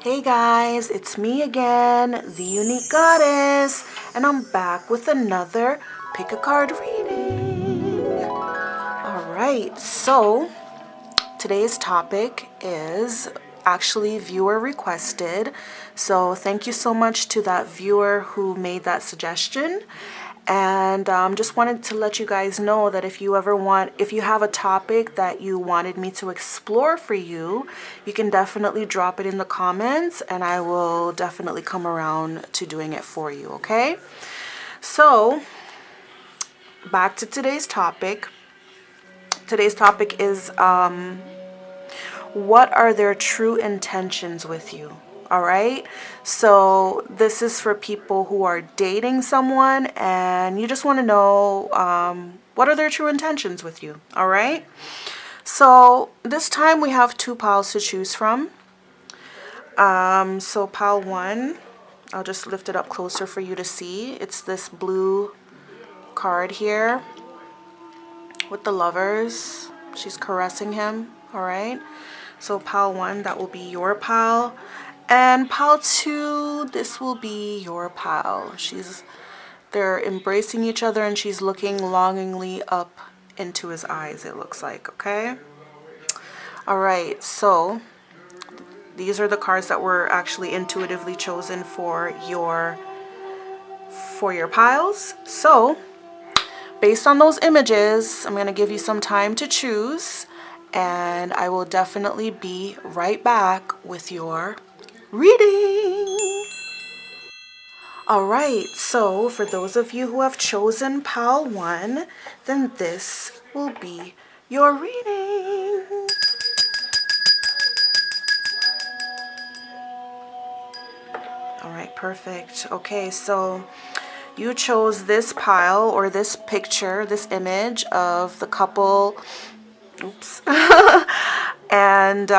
Hey guys, it's me again, the Unique Goddess, and I'm back with another pick a card reading. Alright, so today's topic is actually viewer requested. So thank you so much to that viewer who made that suggestion. And just wanted to let you guys know that if you have a topic that you wanted me to explore for you, you can definitely drop it in the comments and I will definitely come around to doing it for you, okay? So, back to today's topic. Today's topic is what are their true intentions with you? All right. So this is for people who are dating someone and you just want to know what are their true intentions with you. All right. So this time we have two piles to choose from. So pile one, I'll just lift it up closer for you to see. It's this blue card here with the lovers. She's caressing him. All right. So pile one, that will be your pile. And pile two, this will be your pile. They're embracing each other and she's looking longingly up into his eyes, it looks like, okay? All right, so these are the cards that were actually intuitively chosen for your piles. So based on those images, I'm gonna give you some time to choose and I will definitely be right back with your reading. All right, so for those of you who have chosen pile one, then this will be your reading. All right, perfect. Okay, so you chose this pile or this picture, this image of the couple. Oops. And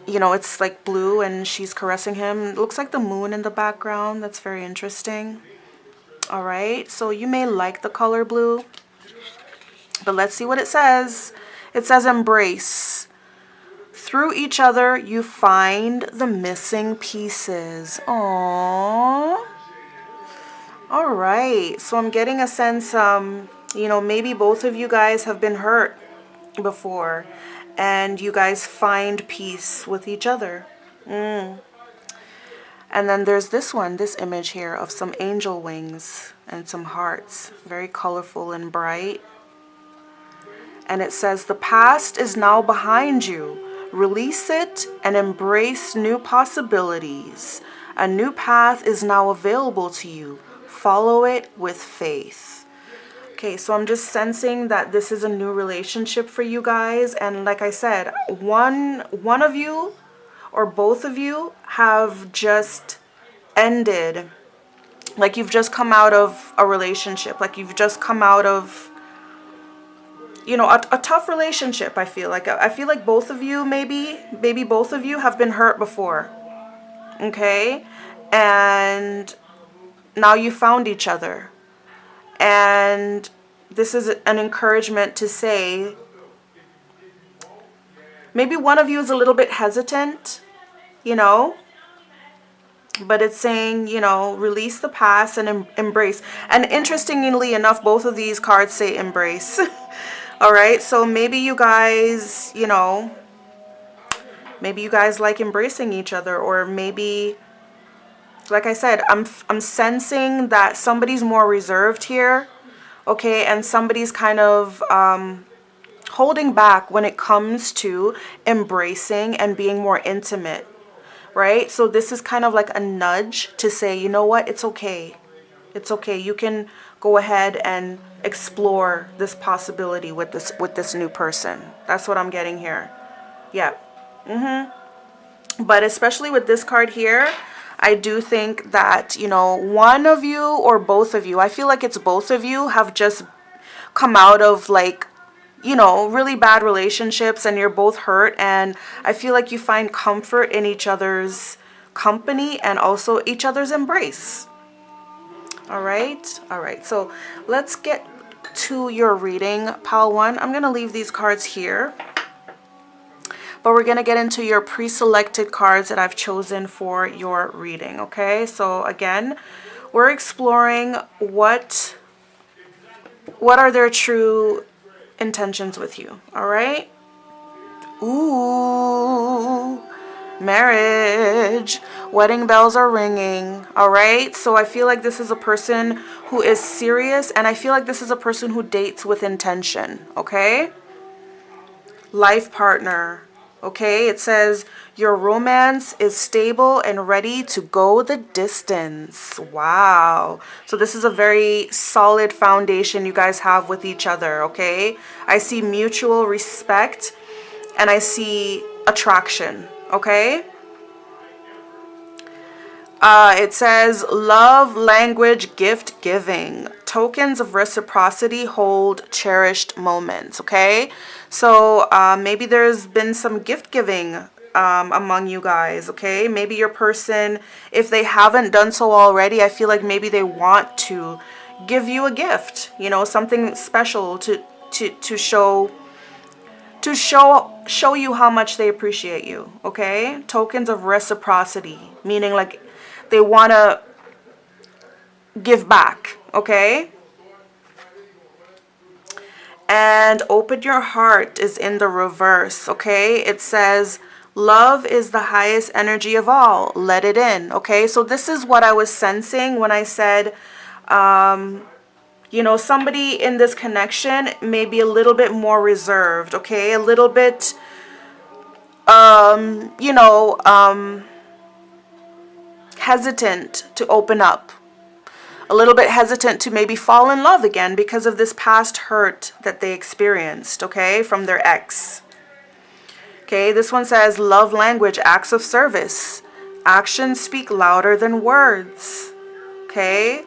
you know, it's like blue and she's caressing him. It looks like the moon in the background. That's very interesting. All right, so you may like the color blue, but let's see what it says. It says embrace. Through each other, you find the missing pieces. Aww. All right, so I'm getting a sense, you know, maybe both of you guys have been hurt before and you guys find peace with each other. And then there's this image here of some angel wings and some hearts, very colorful and bright. And it says, the past is now behind you. Release it and embrace new possibilities. A new path is now available to you. Follow it with faith. Okay, so I'm just sensing that this is a new relationship for you guys. And like I said, one of you or both of you have just ended. Like you've just come out of a relationship. Like you've just come out of, you know, a tough relationship. I feel like both of you, maybe both of you have been hurt before. Okay? And now you found each other. And this is an encouragement to say, maybe one of you is a little bit hesitant, you know, but it's saying, you know, release the past and embrace. And interestingly enough, both of these cards say embrace. All right, so maybe you guys, you know, maybe you guys like embracing each other, or maybe, like I said, I'm sensing that somebody's more reserved here, okay, and somebody's kind of holding back when it comes to embracing and being more intimate, right? So this is kind of like a nudge to say, you know what, it's okay. It's okay. You can go ahead and explore this possibility with this new person. That's what I'm getting here. Yeah. But especially with this card here, I do think that, you know, one of you or both of you, I feel like it's both of you, have just come out of like, you know, really bad relationships and you're both hurt. And I feel like you find comfort in each other's company and also each other's embrace. All right. All right. So let's get to your reading, pile one. I'm going to leave these cards here. but we're going to get into your pre-selected cards that I've chosen for your reading, okay? So again, we're exploring what are their true intentions with you, all right? Ooh, marriage. Wedding bells are ringing, all right? So I feel like this is a person who is serious, and I feel like this is a person who dates with intention, okay? Life partner, okay? It says your romance is stable and ready to go the distance. Wow. So this is a very solid foundation you guys have with each other, okay? I see mutual respect and I see attraction, okay? It says love, language, gift giving. Tokens of reciprocity hold cherished moments, okay? So maybe there's been some gift giving among you guys, okay? Maybe your person, if they haven't done so already, I feel like maybe they want to give you a gift, you know, something special to show you how much they appreciate you, okay? Tokens of reciprocity, meaning like they want to give back, okay? And open your heart is in the reverse, okay? It says love is the highest energy of all. Let it in, okay? So this is what I was sensing when I said, you know, somebody in this connection may be a little bit more reserved, okay? A little bit, you know, hesitant to open up, a little bit hesitant to maybe fall in love again because of this past hurt that they experienced, okay, from their ex. Okay, this one says love language, acts of service. Actions speak louder than words. Okay,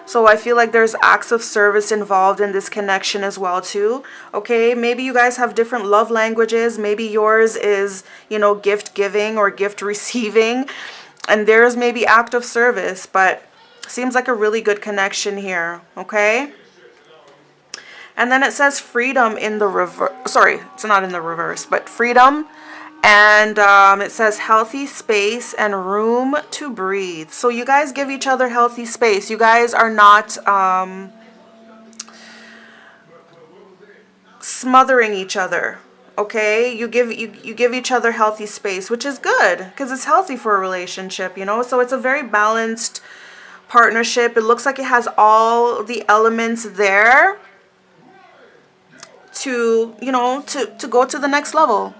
so I feel like there's acts of service involved in this connection as well too. Okay, maybe you guys have different love languages. Maybe yours is, you know, gift giving or gift receiving, and theirs maybe act of service, but seems like a really good connection here, okay? And then it says freedom in the reverse. Sorry, it's not in the reverse, but freedom. And it says healthy space and room to breathe. So you guys give each other healthy space. You guys are not smothering each other. Okay, you give each other healthy space, which is good because it's healthy for a relationship, you know. So it's a very balanced partnership. It looks like it has all the elements there to, you know, to go to the next level,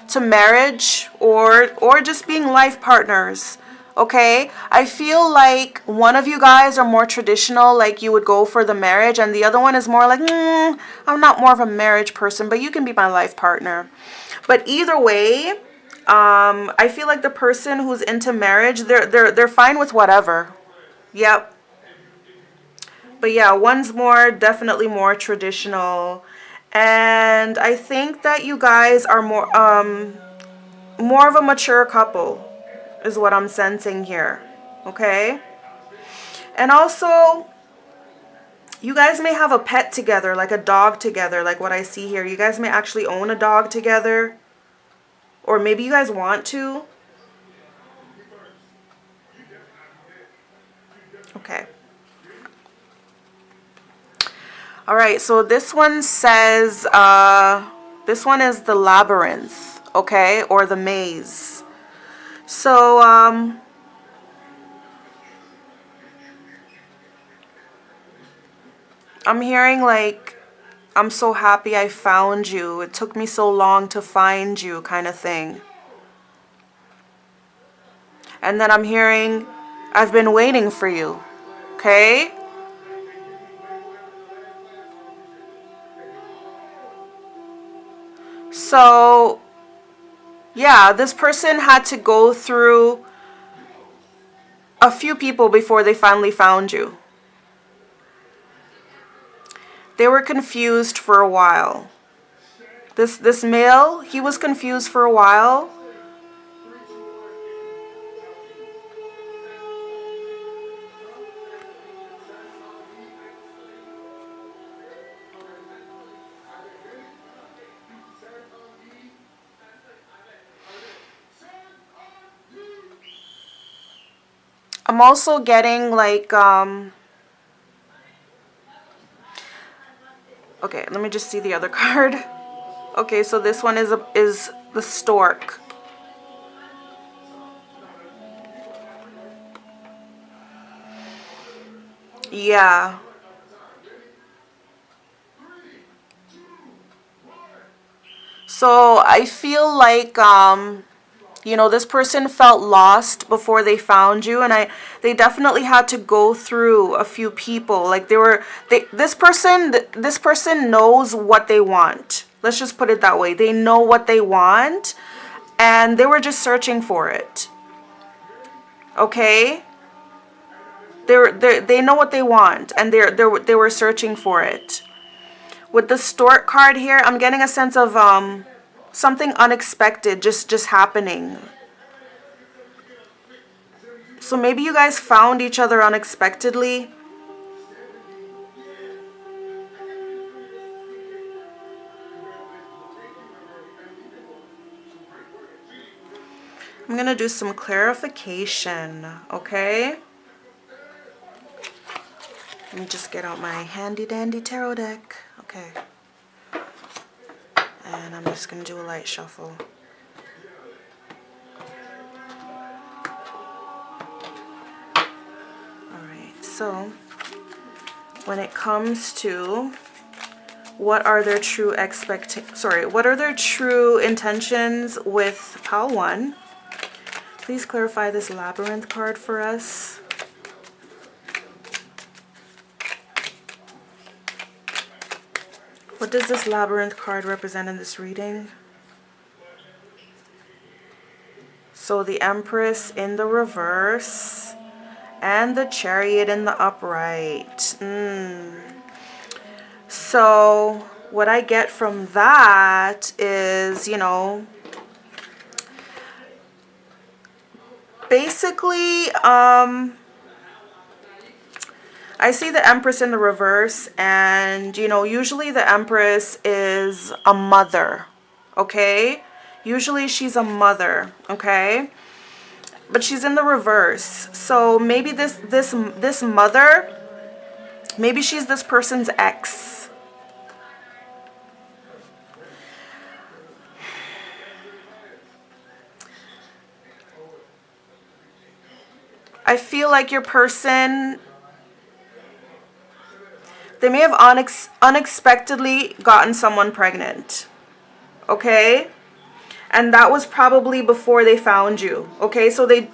to marriage or just being life partners. Okay, I feel like one of you guys are more traditional, like you would go for the marriage, and the other one is more like, I'm not more of a marriage person, but you can be my life partner. But either way, I feel like the person who's into marriage, they're fine with whatever. Yep. But yeah, one's definitely more traditional. And I think that you guys are more of a mature couple is what I'm sensing here. Okay? And also, you guys may have a pet together, like a dog together, like what I see here. You guys may actually own a dog together. Or maybe you guys want to. Okay. All right, so this one says, this one is the labyrinth, okay, or the maze. So, I'm hearing like, I'm so happy I found you. It took me so long to find you, kind of thing. And then I'm hearing, I've been waiting for you, okay? So, yeah, this person had to go through a few people before they finally found you. They were confused for a while. This male, he was confused for a while. I'm also getting like, okay, let me just see the other card. Okay, so this one is the stork. Yeah. So I feel like, you know, this person felt lost before they found you, and they definitely had to go through a few people. Like this person knows what they want. Let's just put it that way. They know what they want, and they were just searching for it. Okay? They know what they want, and they were searching for it. With the stork card here, I'm getting a sense of something unexpected just happening. So maybe you guys found each other unexpectedly. I'm going to do some clarification, okay? Let me just get out my handy dandy tarot deck. Okay. And I'm just going to do a light shuffle. Alright, so when it comes to what are their true what are their true intentions with pile 1? Please clarify this labyrinth card for us. What does this labyrinth card represent in this reading? So the Empress in the reverse and the Chariot in the upright. So what I get from that is, you know, basically, I see the Empress in the reverse, and, you know, usually the Empress is a mother, okay? Usually she's a mother, okay? But she's in the reverse. So maybe this mother, maybe she's this person's ex. I feel like your person, they may have unexpectedly gotten someone pregnant, okay? And that was probably before they found you, okay? So they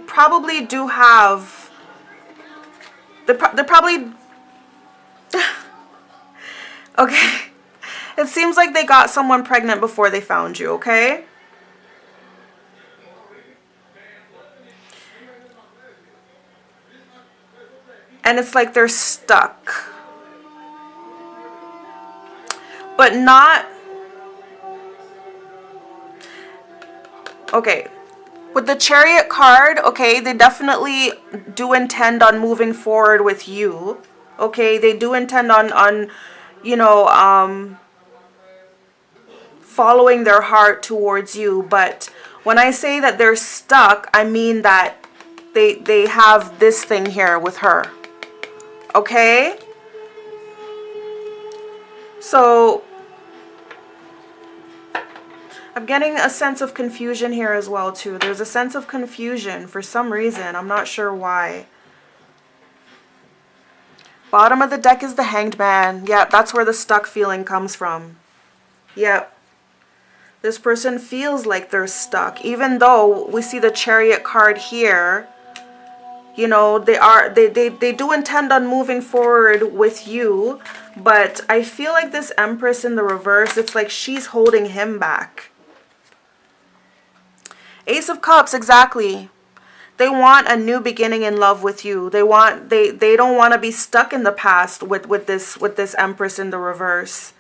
probably do have, they're probably, okay? It seems like they got someone pregnant before they found you, okay? And it's like they're stuck. But not, okay, with the Chariot card, okay, they definitely do intend on moving forward with you, okay? They do intend on you know, following their heart towards you. But when I say that they're stuck, I mean that they have this thing here with her, okay? So I'm getting a sense of confusion here as well, too. There's a sense of confusion for some reason. I'm not sure why. Bottom of the deck is the Hanged Man. Yeah, that's where the stuck feeling comes from. Yep. This person feels like they're stuck. Even though we see the Chariot card here, you know, they do intend on moving forward with you. But I feel like this Empress in the reverse, it's like she's holding him back. Ace of Cups, exactly. They want a new beginning in love with you. They don't want to be stuck in the past with this Empress in the reverse.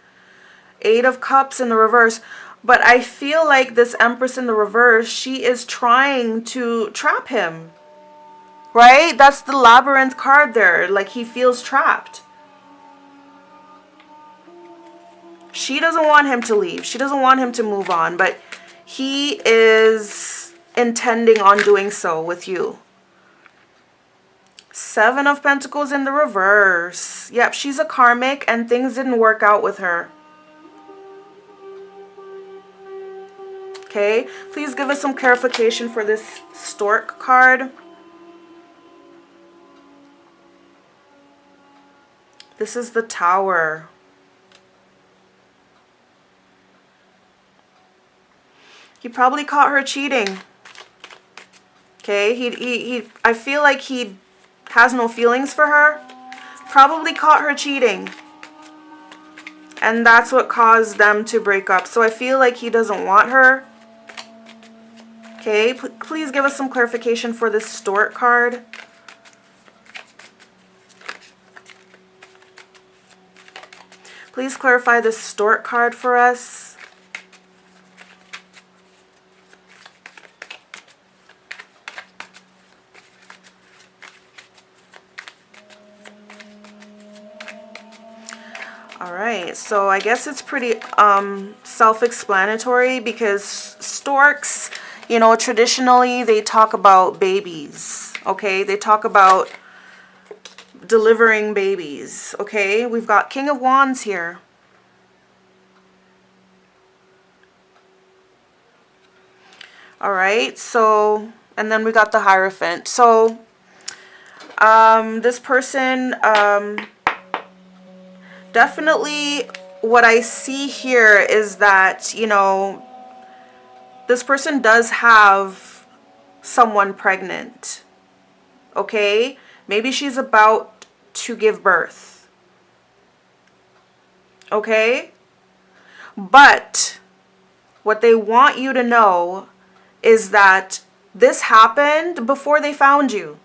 Eight of Cups in the reverse. But I feel like this Empress in the reverse, she is trying to trap him. Right? That's the Labyrinth card there. Like, he feels trapped. She doesn't want him to leave. She doesn't want him to move on. But he is intending on doing so with you. Seven of Pentacles in the reverse. Yep, she's a karmic and things didn't work out with her. Okay, please give us some clarification for this Stork card. This is the Tower. He probably caught her cheating. Okay, I feel like he has no feelings for her. Probably caught her cheating. And that's what caused them to break up. So I feel like he doesn't want her. Okay, please give us some clarification for this Stork card. Please clarify this Stork card for us. Alright, so I guess it's pretty self-explanatory because storks, you know, traditionally they talk about babies, okay? They talk about delivering babies, okay? We've got King of Wands here. Alright, so, and then we got the Hierophant. So, this person, definitely what I see here is that, you know, this person does have someone pregnant, okay? Maybe she's about to give birth, okay? But what they want you to know is that this happened before they found you.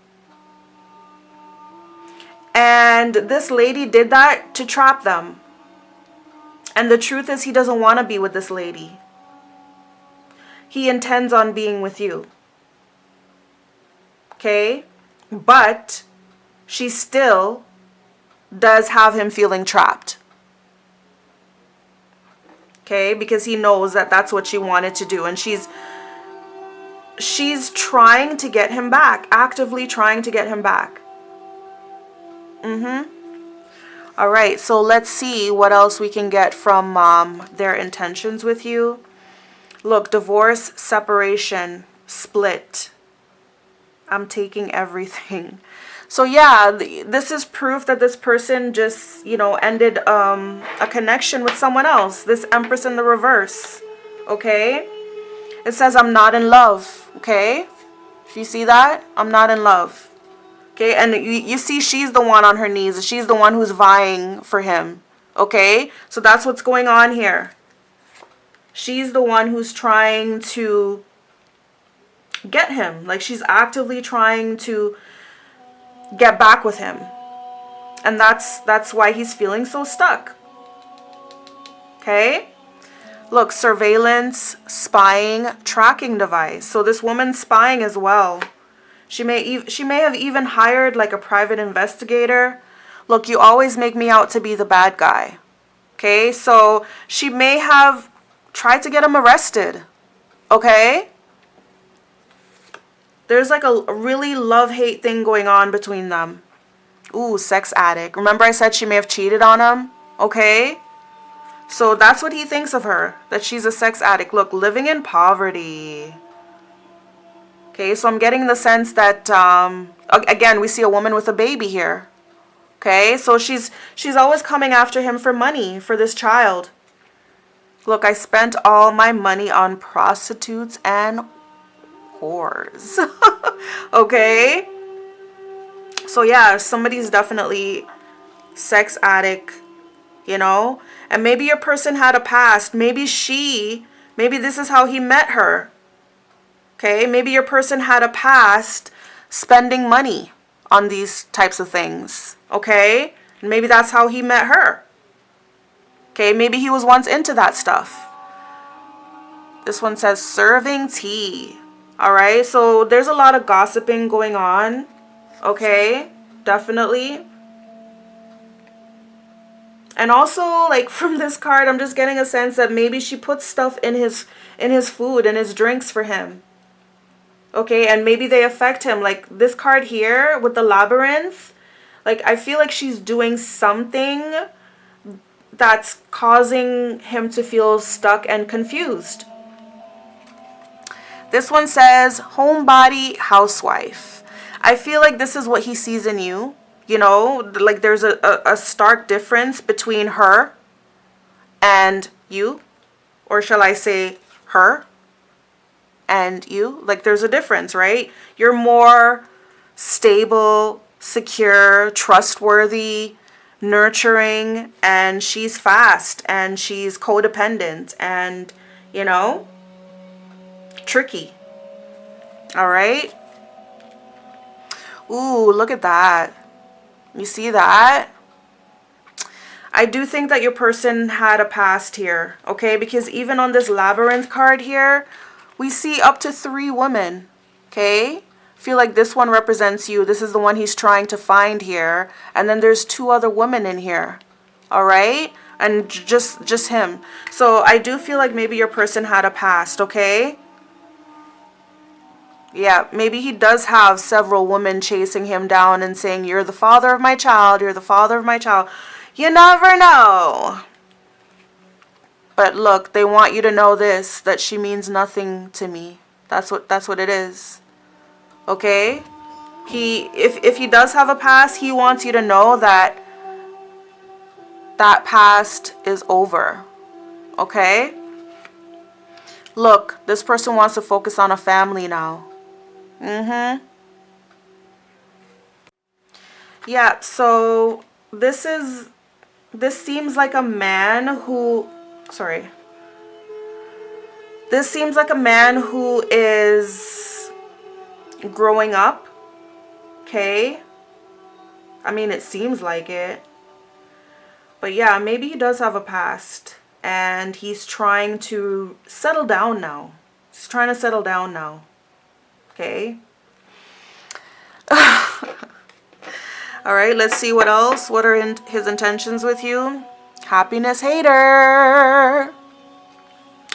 And this lady did that to trap them. And the truth is he doesn't want to be with this lady. He intends on being with you. Okay? But she still does have him feeling trapped. Okay? Because he knows that that's what she wanted to do. And she's trying to get him back. Actively trying to get him back. Alright, so let's see what else we can get from their intentions with you. Look, divorce, separation, split. I'm taking everything. So yeah, this is proof that this person just, you know, ended a connection with someone else. This Empress in the reverse. Okay? It says I'm not in love. Okay? If you see that, I'm not in love. Okay, and you see she's the one on her knees. She's the one who's vying for him. Okay, so that's what's going on here. She's the one who's trying to get him. Like she's actively trying to get back with him. And that's why he's feeling so stuck. Okay? Look, surveillance, spying, tracking device. So this woman's spying as well. She may have even hired like a private investigator. Look, you always make me out to be the bad guy. Okay, so she may have tried to get him arrested. Okay? There's like a really love-hate thing going on between them. Ooh, sex addict. Remember I said she may have cheated on him? Okay? So that's what he thinks of her. That she's a sex addict. Look, living in poverty. Okay, so I'm getting the sense that, again, we see a woman with a baby here. Okay, so she's always coming after him for money for this child. Look, I spent all my money on prostitutes and whores. Okay? So yeah, somebody's definitely sex addict, you know? And maybe your person had a past. Maybe this is how he met her. Okay, maybe your person had a past spending money on these types of things. Okay, and maybe that's how he met her. Okay, maybe he was once into that stuff. This one says serving tea. Alright, so there's a lot of gossiping going on. Okay, definitely. And also, like from this card, I'm just getting a sense that maybe she puts stuff in his food and his drinks for him. Okay, and maybe they affect him. Like this card here with the labyrinth, like I feel like she's doing something that's causing him to feel stuck and confused. This one says homebody housewife. I feel like this is what he sees in you. You know, like there's a stark difference between her and you. Or shall I say her and you? Like there's a difference, right? You're more stable, secure, trustworthy, nurturing, and she's fast and she's codependent and, you know, tricky. All right? Ooh, look at that. You see that? I do think that your person had a past here, okay? Because even on this labyrinth card here, we see up to 3 women, okay? Feel like this one represents you. This is the one he's trying to find here. And then there's 2 other women in here, all right? And just him. So I do feel like maybe your person had a past, okay? Yeah, maybe he does have several women chasing him down and saying, you're the father of my child, you're the father of my child. You never know. But look, they want you to know this, that she means nothing to me. That's what it is. Okay? If he does have a past, he wants you to know that that past is over. Okay? Look, this person wants to focus on a family now. Yeah, so this seems like a man who, sorry. This seems like a man who is growing up. Okay? I mean, it seems like it. But yeah, maybe he does have a past. And he's trying to settle down now. He's trying to settle down now. Okay? Alright, let's see what else. What are his intentions with you? Happiness hater.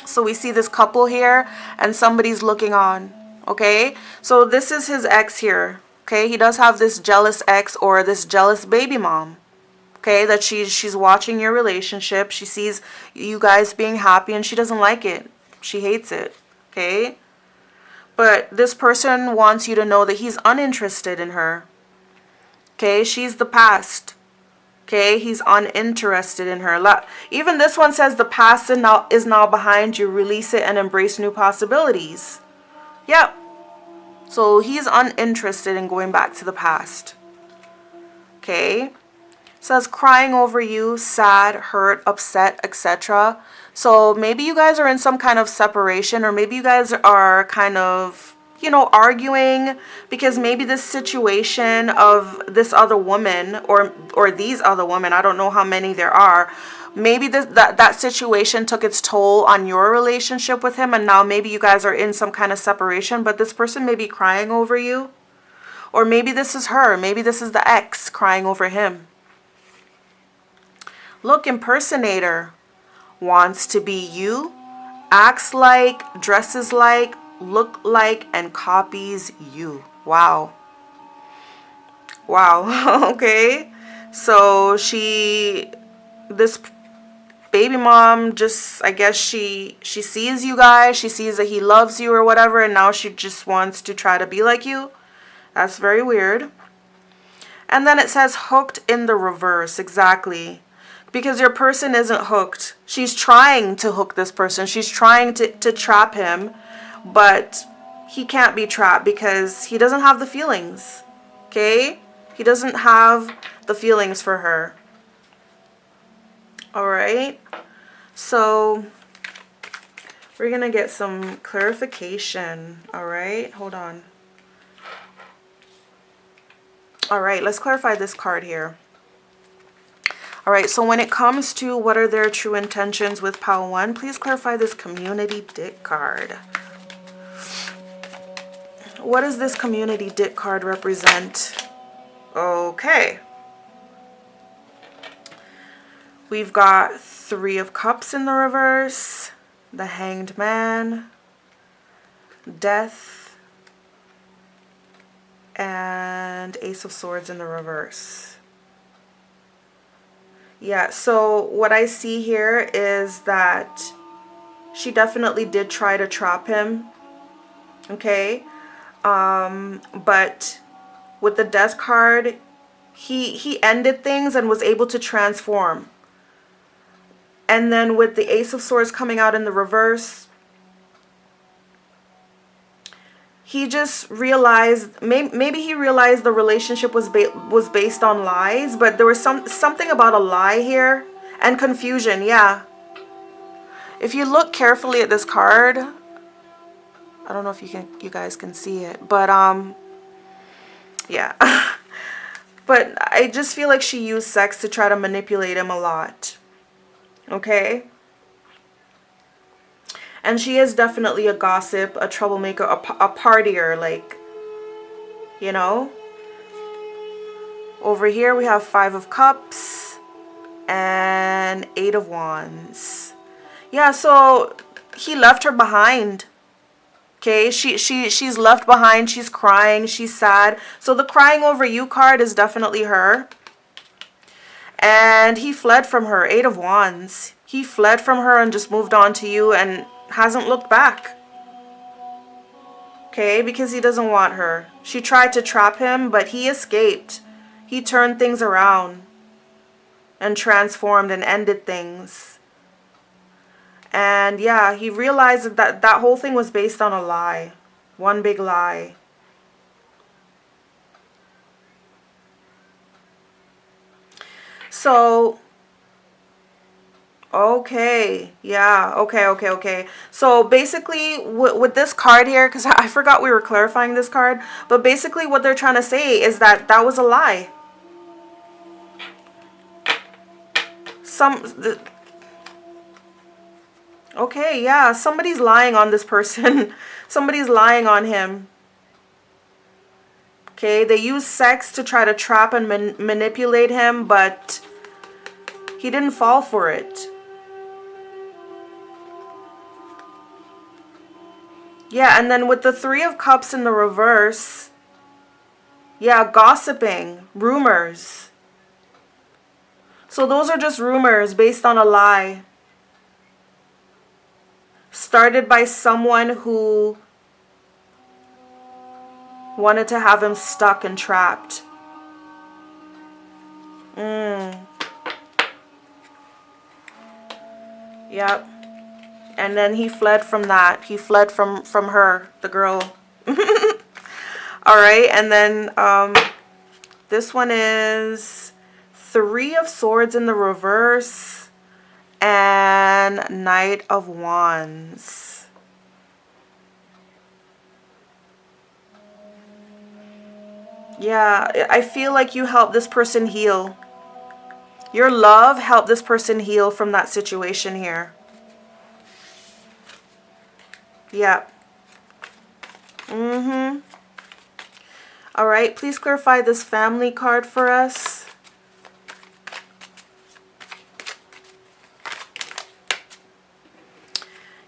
So we see this couple here and somebody's looking on. Okay? So this is his ex here. Okay? He does have this jealous ex or this jealous baby mom. Okay? That she's watching your relationship. She sees you guys being happy and she doesn't like it. She hates it. Okay? But this person wants you to know that he's uninterested in her. Okay, she's the past. Okay, he's uninterested in her. Even this one says the past is now behind you. Release it and embrace new possibilities. Yep. So he's uninterested in going back to the past. Okay. Says crying over you, sad, hurt, upset, etc. So maybe you guys are in some kind of separation, or maybe you guys are kind of, you know, arguing because maybe this situation of this other woman or these other women, I don't know how many there are, maybe that situation took its toll on your relationship with him, and now maybe you guys are in some kind of separation, but this person may be crying over you. Or maybe this is her, maybe this is the ex crying over him. Look, impersonator wants to be you, acts like, dresses like, look like, and copies you. Wow. Wow. Okay. So this baby mom just, I guess she sees you guys. She sees that he loves you or whatever. And now she just wants to try to be like you. That's very weird. And then it says hooked in the reverse. Exactly. Because your person isn't hooked. She's trying to hook this person. She's trying to trap him. But he can't be trapped because he doesn't have the feelings. Okay? He doesn't have the feelings for her. Alright? So, we're going to get some clarification. Alright? Hold on. Alright, let's clarify this card here. Alright, so when it comes to what are their true intentions with Pile 1, please clarify this community dick card. What does this community dick card represent? Okay. We've got 3 of Cups in the reverse, the Hanged Man, Death, and Ace of Swords in the reverse. Yeah, so what I see here is that she definitely did try to trap him. Okay. But with the Death card, he ended things and was able to transform. And then with the Ace of Swords coming out in the reverse, he just realized, maybe he realized the relationship was based on lies, but there was something about a lie here and confusion. Yeah. If you look carefully at this card, I don't know if you guys can see it, but yeah. But I just feel like she used sex to try to manipulate him a lot. Okay? And she is definitely a gossip, a troublemaker, a partier, like, you know? Over here we have Five of Cups and Eight of Wands. Yeah, so he left her behind. Okay, she's left behind. She's crying. She's sad. So the crying over you card is definitely her. And he fled from her. Eight of Wands. He fled from her and just moved on to you and hasn't looked back. Okay, because he doesn't want her. She tried to trap him, but he escaped. He turned things around and transformed and ended things. And yeah, he realized that that whole thing was based on a lie. One big lie. So, okay. Yeah, okay. So basically, with this card here, because I forgot we were clarifying this card, but basically what they're trying to say is that that was a lie. Okay, yeah, somebody's lying on this person. Somebody's lying on him. Okay, they use sex to try to trap and manipulate him, but he didn't fall for it. Yeah, and then with the Three of Cups in the reverse, yeah, gossiping, rumors. So those are just rumors based on a lie. Started by someone who wanted to have him stuck and trapped. Yep. And then he fled from that. He fled from her, the girl. All right, and then this one is Three of Swords in the reverse and Knight of Wands. Yeah, I feel like you helped this person heal. Your love helped this person heal from that situation here. Yeah. All right, please clarify this family card for us.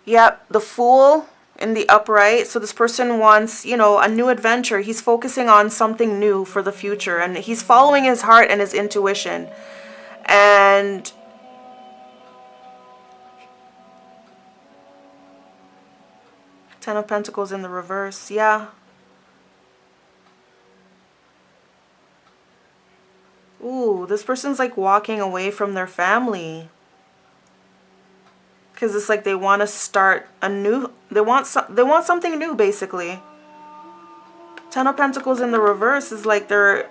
Yep, the Fool in the upright. So this person wants, you know, a new adventure. He's focusing on something new for the future, and he's following his heart and his intuition. And Ten of Pentacles in the reverse. Yeah. Ooh, this person's like walking away from their family. Because it's like they want to start a new, they want something new, basically. Ten of Pentacles in the reverse is like they're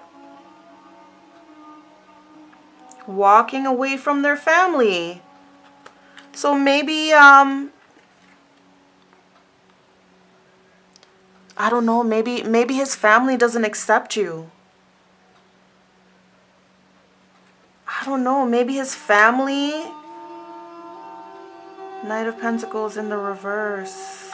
walking away from their family. So maybe, I don't know, maybe his family doesn't accept you. I don't know, maybe his family... Knight of Pentacles in the reverse.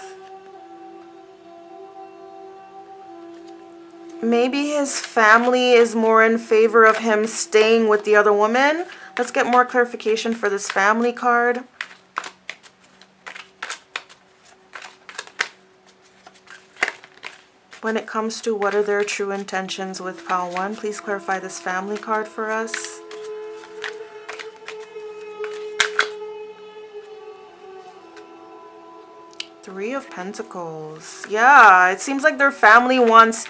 Maybe his family is more in favor of him staying with the other woman. Let's get more clarification for this family card. When it comes to what are their true intentions with pile 1, please clarify this family card for us. Three of Pentacles. Yeah, it seems like their family wants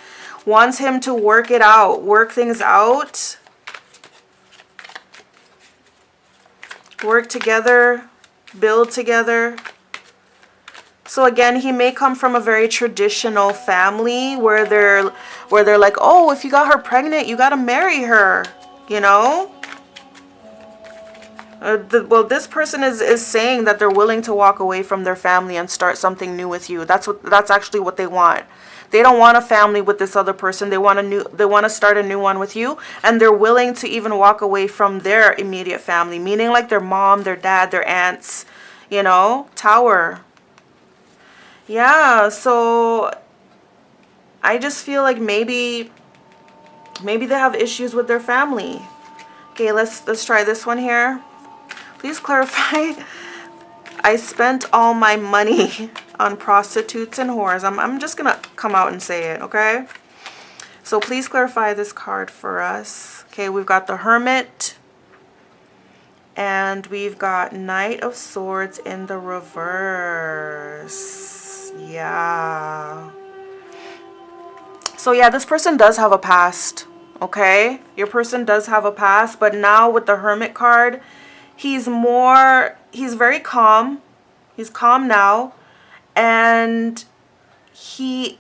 him to work it out, work things out, work together, build together. So again, he may come from a very traditional family where they're like, oh, if you got her pregnant, you got to marry her, you know? Well, this person is saying that they're willing to walk away from their family and start something new with you. That's actually what they want. They don't want a family with this other person. They want to start a new one with you, and they're willing to even walk away from their immediate family, meaning like their mom, their dad, their aunts, you know? Tower. Yeah, so I just feel like maybe they have issues with their family. Okay, let's try this one here. Please clarify. I spent all my money on prostitutes and whores. I'm just going to come out and say it, okay? So please clarify this card for us. Okay, we've got the Hermit. And we've got Knight of Swords in the reverse. Yeah. So yeah, this person does have a past, okay? Your person does have a past, but now with the Hermit card, he's very calm. He's calm now, and he's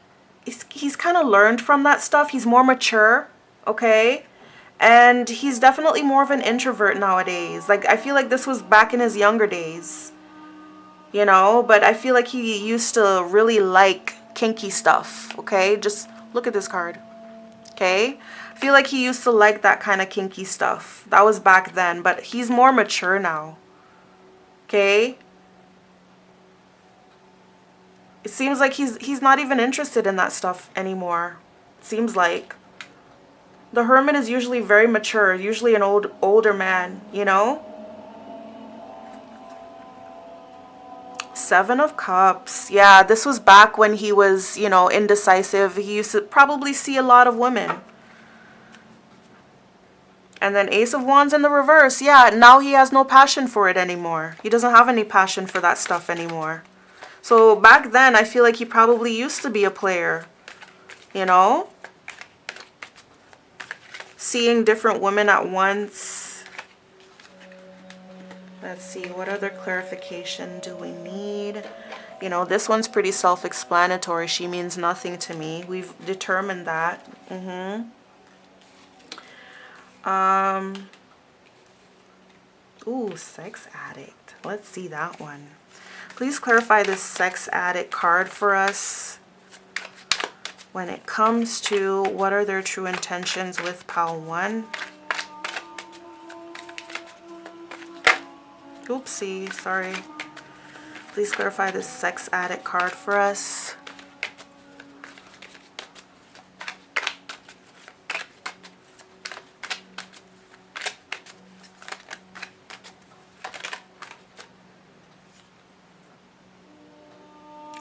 kind of learned from that stuff. He's more mature, okay? And he's definitely more of an introvert nowadays. Like, I feel like this was back in his younger days, you know? But I feel like he used to really like kinky stuff, okay? Just look at this card, okay? I feel like he used to like that kind of kinky stuff. That was back then, but he's more mature now, okay? It seems like he's not even interested in that stuff anymore. Seems like. The Hermit is usually very mature, usually an older man, you know? Seven of Cups. Yeah, this was back when he was, you know, indecisive. He used to probably see a lot of women. And then Ace of Wands in the reverse. Yeah, now he has no passion for it anymore. He doesn't have any passion for that stuff anymore. So back then, I feel like he probably used to be a player, you know? Seeing different women at once. Let's see, what other clarification do we need? You know, this one's pretty self-explanatory. She means nothing to me. We've determined that. Ooh, sex addict. Let's see that one. Please clarify this sex addict card for us. When it comes to what are their true intentions with pile 1. Oopsie, sorry. Please clarify this sex addict card for us.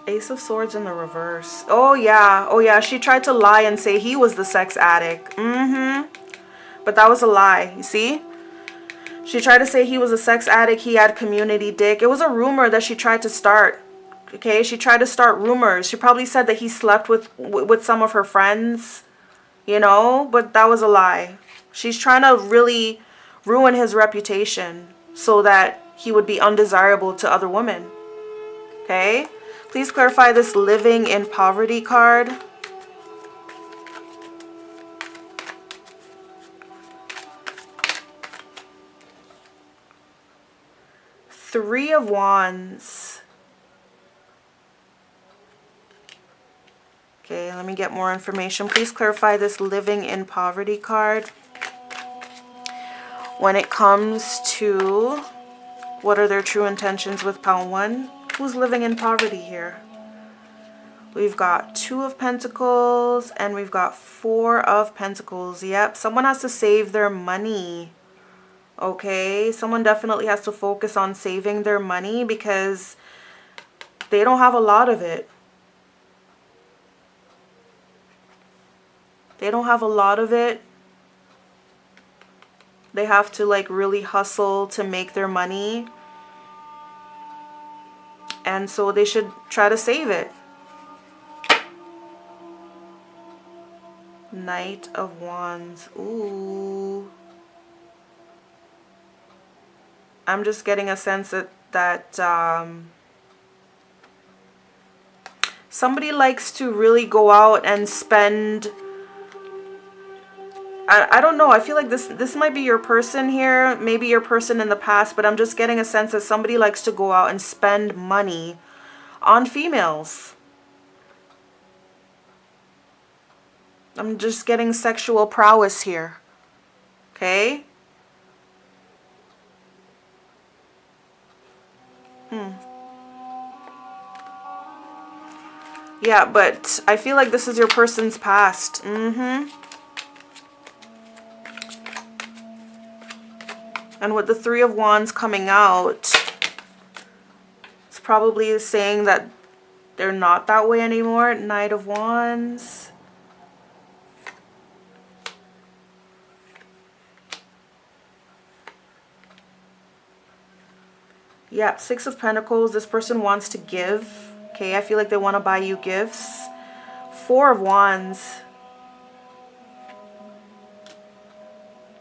Ace of Swords in the reverse. Oh yeah, she tried to lie and say he was the sex addict. But that was a lie, you see? She tried to say he was a sex addict, he had community dick. It was a rumor that she tried to start. Okay, she tried to start rumors. She probably said that he slept with some of her friends, you know? But that was a lie. She's trying to really ruin his reputation so that he would be undesirable to other women. Okay? Please clarify this living in poverty card. Three of Wands. Okay, let me get more information. Please clarify this living in poverty card. When it comes to what are their true intentions with pile 1. Who's living in poverty here? We've got 2 of Pentacles and we've got 4 of Pentacles. Yep, someone has to save their money. Okay, someone definitely has to focus on saving their money because they don't have a lot of it. They don't have a lot of it. They have to like really hustle to make their money. And so they should try to save it. Knight of Wands. Ooh. I'm just getting a sense that somebody likes to really go out and spend. I don't know. I feel like this might be your person here. Maybe your person in the past. But I'm just getting a sense that somebody likes to go out and spend money on females. I'm just getting sexual prowess here. Okay? Yeah, but I feel like this is your person's past. And with the Three of Wands coming out, it's probably saying that they're not that way anymore. Knight of Wands. Yeah, Six of Pentacles. This person wants to give. Okay, I feel like they want to buy you gifts. Four of Wands.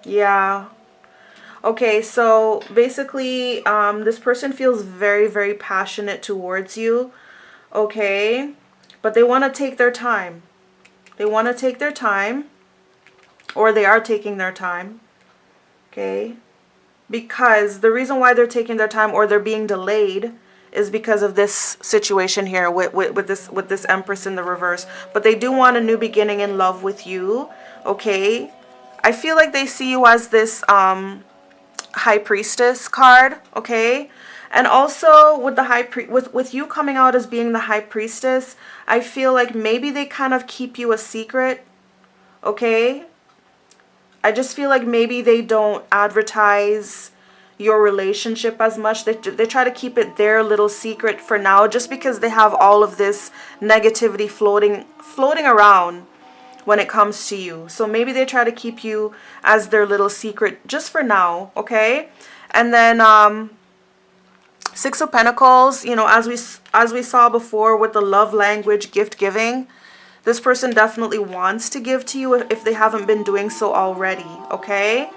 Yeah. Okay, so basically, this person feels very, very passionate towards you. Okay, but they want to take their time. They want to take their time, or they are taking their time. Okay, because the reason why they're taking their time or they're being delayed is because of this situation here with this Empress in the reverse. But they do want a new beginning in love with you. Okay, I feel like they see you as this High Priestess card. Okay, and also with the with you coming out as being the High Priestess, I feel like maybe they kind of keep you a secret. Okay, I just feel like maybe they don't advertise your relationship as much. They try to keep it their little secret for now, just because they have all of this negativity floating around when it comes to you. So maybe they try to keep you as their little secret just for now, okay? And then Six of Pentacles, you know, as we saw before with the love language, gift giving, this person definitely wants to give to you if they haven't been doing so already, okay?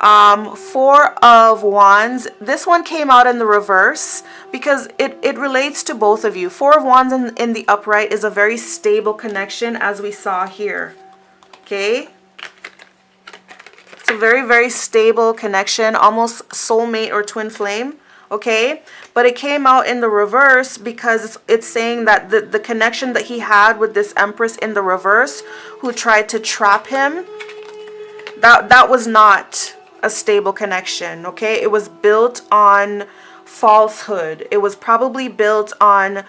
Four of Wands. This one came out in the reverse because it relates to both of you. Four of Wands in the upright is a very stable connection, as we saw here. Okay? It's a very, very stable connection, almost soulmate or twin flame. Okay? But it came out in the reverse because it's saying that the connection that he had with this Empress in the reverse who tried to trap him, that was not a stable connection. Okay, it was built on falsehood. It was probably built on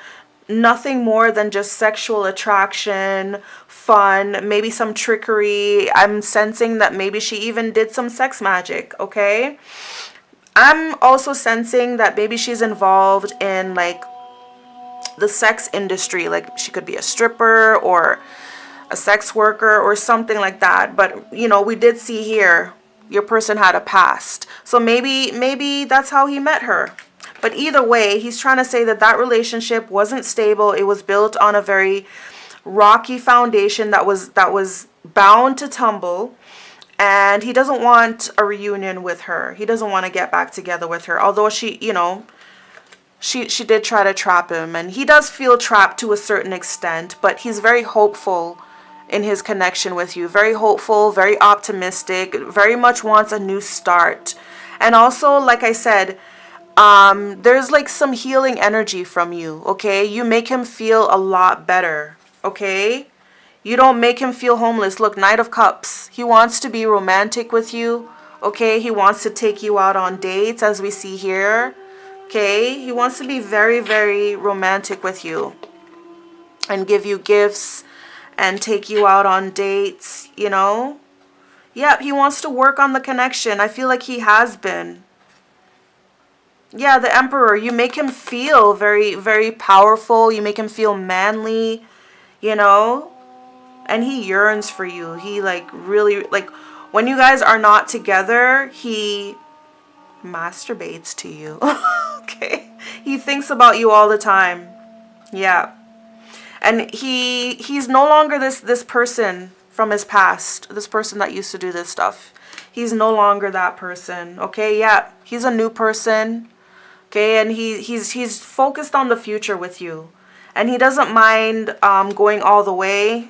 nothing more than just sexual attraction, fun, maybe some trickery. I'm sensing that maybe she even did some sex magic. Okay, I'm also sensing that maybe she's involved in like the sex industry, like she could be a stripper or a sex worker or something like that. But you know, we did see here your person had a past, so maybe that's how he met her. But either way, he's trying to say that that relationship wasn't stable. It was built on a very rocky foundation that was bound to tumble, and he doesn't want a reunion with her. He doesn't want to get back together with her, although she, you know, she did try to trap him, and he does feel trapped to a certain extent, but he's very hopeful in his connection with you. Very hopeful, very optimistic, very much wants a new start. And also, like I said, there's like some healing energy from you, okay? You make him feel a lot better, okay? You don't make him feel homeless. Look, Knight of Cups. He wants to be romantic with you, okay? He wants to take you out on dates, as we see here, okay? He wants to be very, very romantic with you and give you gifts and take you out on dates, you know? Yeah, he wants to work on the connection. I feel like he has been. Yeah, the Emperor. You make him feel very, very powerful. You make him feel manly, you know? And he yearns for you. He like really, like when you guys are not together, he masturbates to you. Okay, he thinks about you all the time. Yeah. And he's no longer this person from his past, this person that used to do this stuff. He's no longer that person. Okay, yeah, he's a new person. Okay, and he's focused on the future with you, and he doesn't mind going all the way.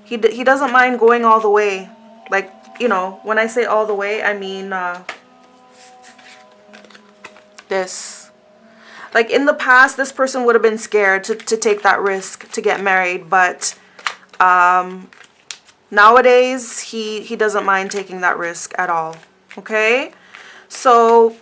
He doesn't mind going all the way. Like, you know, when I say all the way, I mean this. Like in the past, this person would have been scared to take that risk to get married, but nowadays he doesn't mind taking that risk at all. Okay, so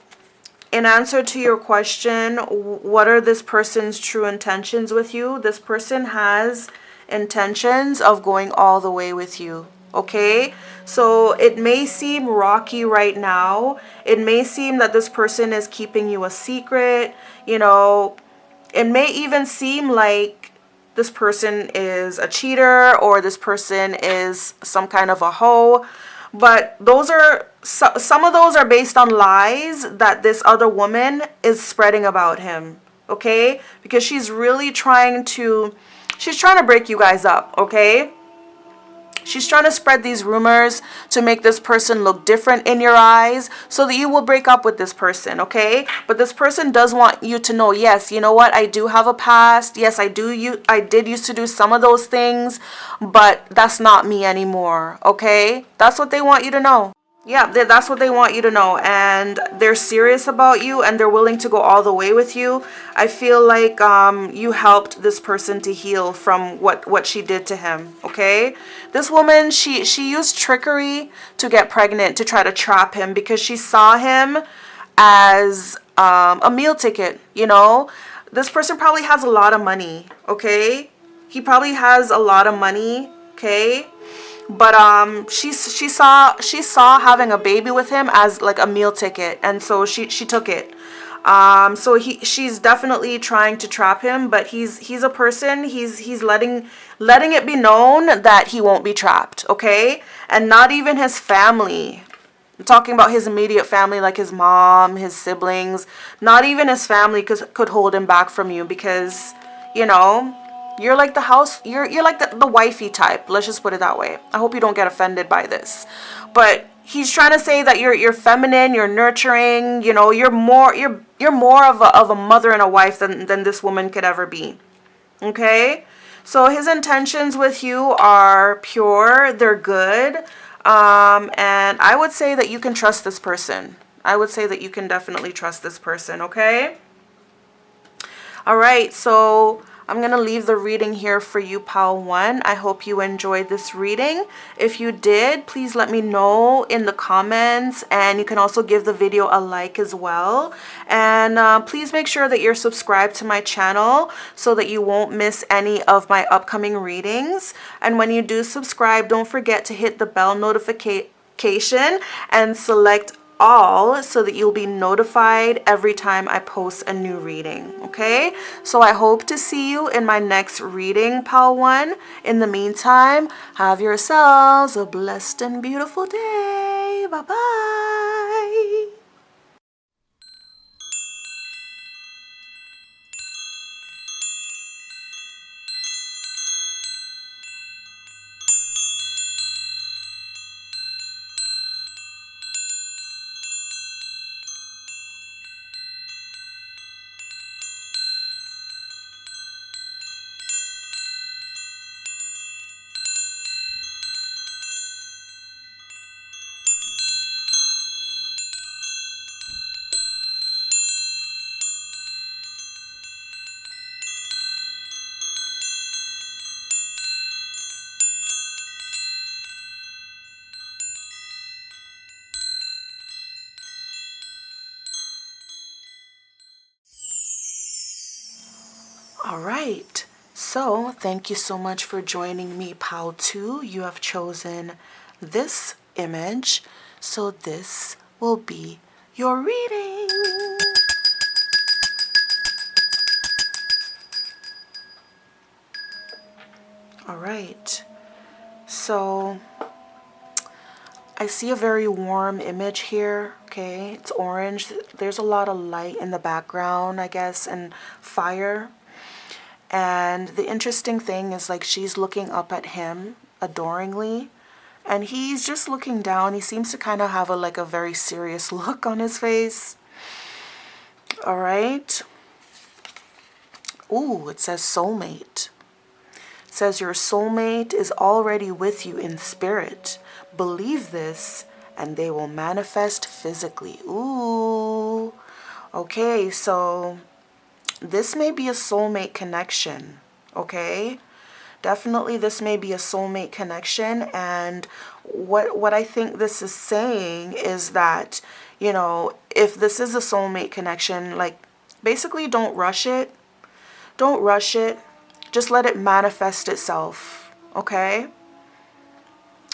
in answer to your question, what are this person's true intentions with you? This person has intentions of going all the way with you. Okay, so it may seem rocky right now. It may seem that this person is keeping you a secret. You know, it may even seem like this person is a cheater or this person is some kind of a hoe. But those are some of those are based on lies that this other woman is spreading about him. Okay, because she's trying to break you guys up. Okay, she's trying to spread these rumors to make this person look different in your eyes so that you will break up with this person, okay? But this person does want you to know, yes, you know what? I do have a past. Yes, I did used to do some of those things, but that's not me anymore, okay? That's what they want you to know. Yeah, that's what they want you to know, and they're serious about you and they're willing to go all the way with you. I feel like you helped this person to heal from what she did to him, okay? This woman, she used trickery to get pregnant to try to trap him because she saw him as a meal ticket, you know? This person probably has a lot of money, okay? He probably has a lot of money, okay? But she saw having a baby with him as like a meal ticket, and so she took it. So she's definitely trying to trap him, but he's a person, he's letting it be known that he won't be trapped, okay? And not even his family. I'm talking about his immediate family, like his mom, his siblings. Not even his family could hold him back from you because, you know, you're like the house, you're like the wifey type. Let's just put it that way. I hope you don't get offended by this. But he's trying to say that you're feminine, you're nurturing, you know, you're more of a mother and a wife than this woman could ever be. Okay? So his intentions with you are pure, they're good. And I would say that you can trust this person. I would say that you can definitely trust this person, okay? All right, so I'm going to leave the reading here for you, Pile 1. I hope you enjoyed this reading. If you did, please let me know in the comments, and you can also give the video a like as well. And please make sure that you're subscribed to my channel so that you won't miss any of my upcoming readings. And when you do subscribe, don't forget to hit the bell notification and select all so that you'll be notified every time I post a new reading, okay? So I hope to see you in my next reading, Pile 1. In the meantime, have yourselves a blessed and beautiful day. Bye-bye. All right, so thank you so much for joining me, Pile 2. You have chosen this image, so this will be your reading. All right, So I see a very warm image here, okay? It's orange. There's a lot of light in the background, I guess, and fire. And the interesting thing is, like, she's looking up at him adoringly, and he's just looking down. He seems to kind of have like a very serious look on his face. All right. Ooh, it says soulmate. It says your soulmate is already with you in spirit. Believe this and they will manifest physically. Ooh. Okay, so this may be a soulmate connection, okay? Definitely this may be a soulmate connection, and what I think this is saying is that, you know, if this is a soulmate connection, like, basically don't rush it. Don't rush it. Just let it manifest itself, okay?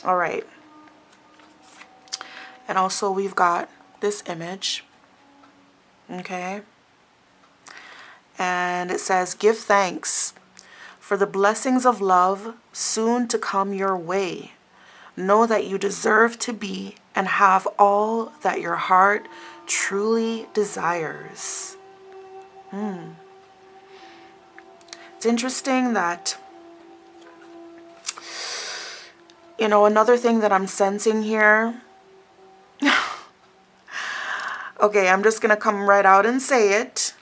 All right. And also we've got this image, okay? And it says, give thanks for the blessings of love soon to come your way. Know that you deserve to be and have all that your heart truly desires. It's interesting that, you know, another thing that I'm sensing here. Okay, I'm just going to come right out and say it.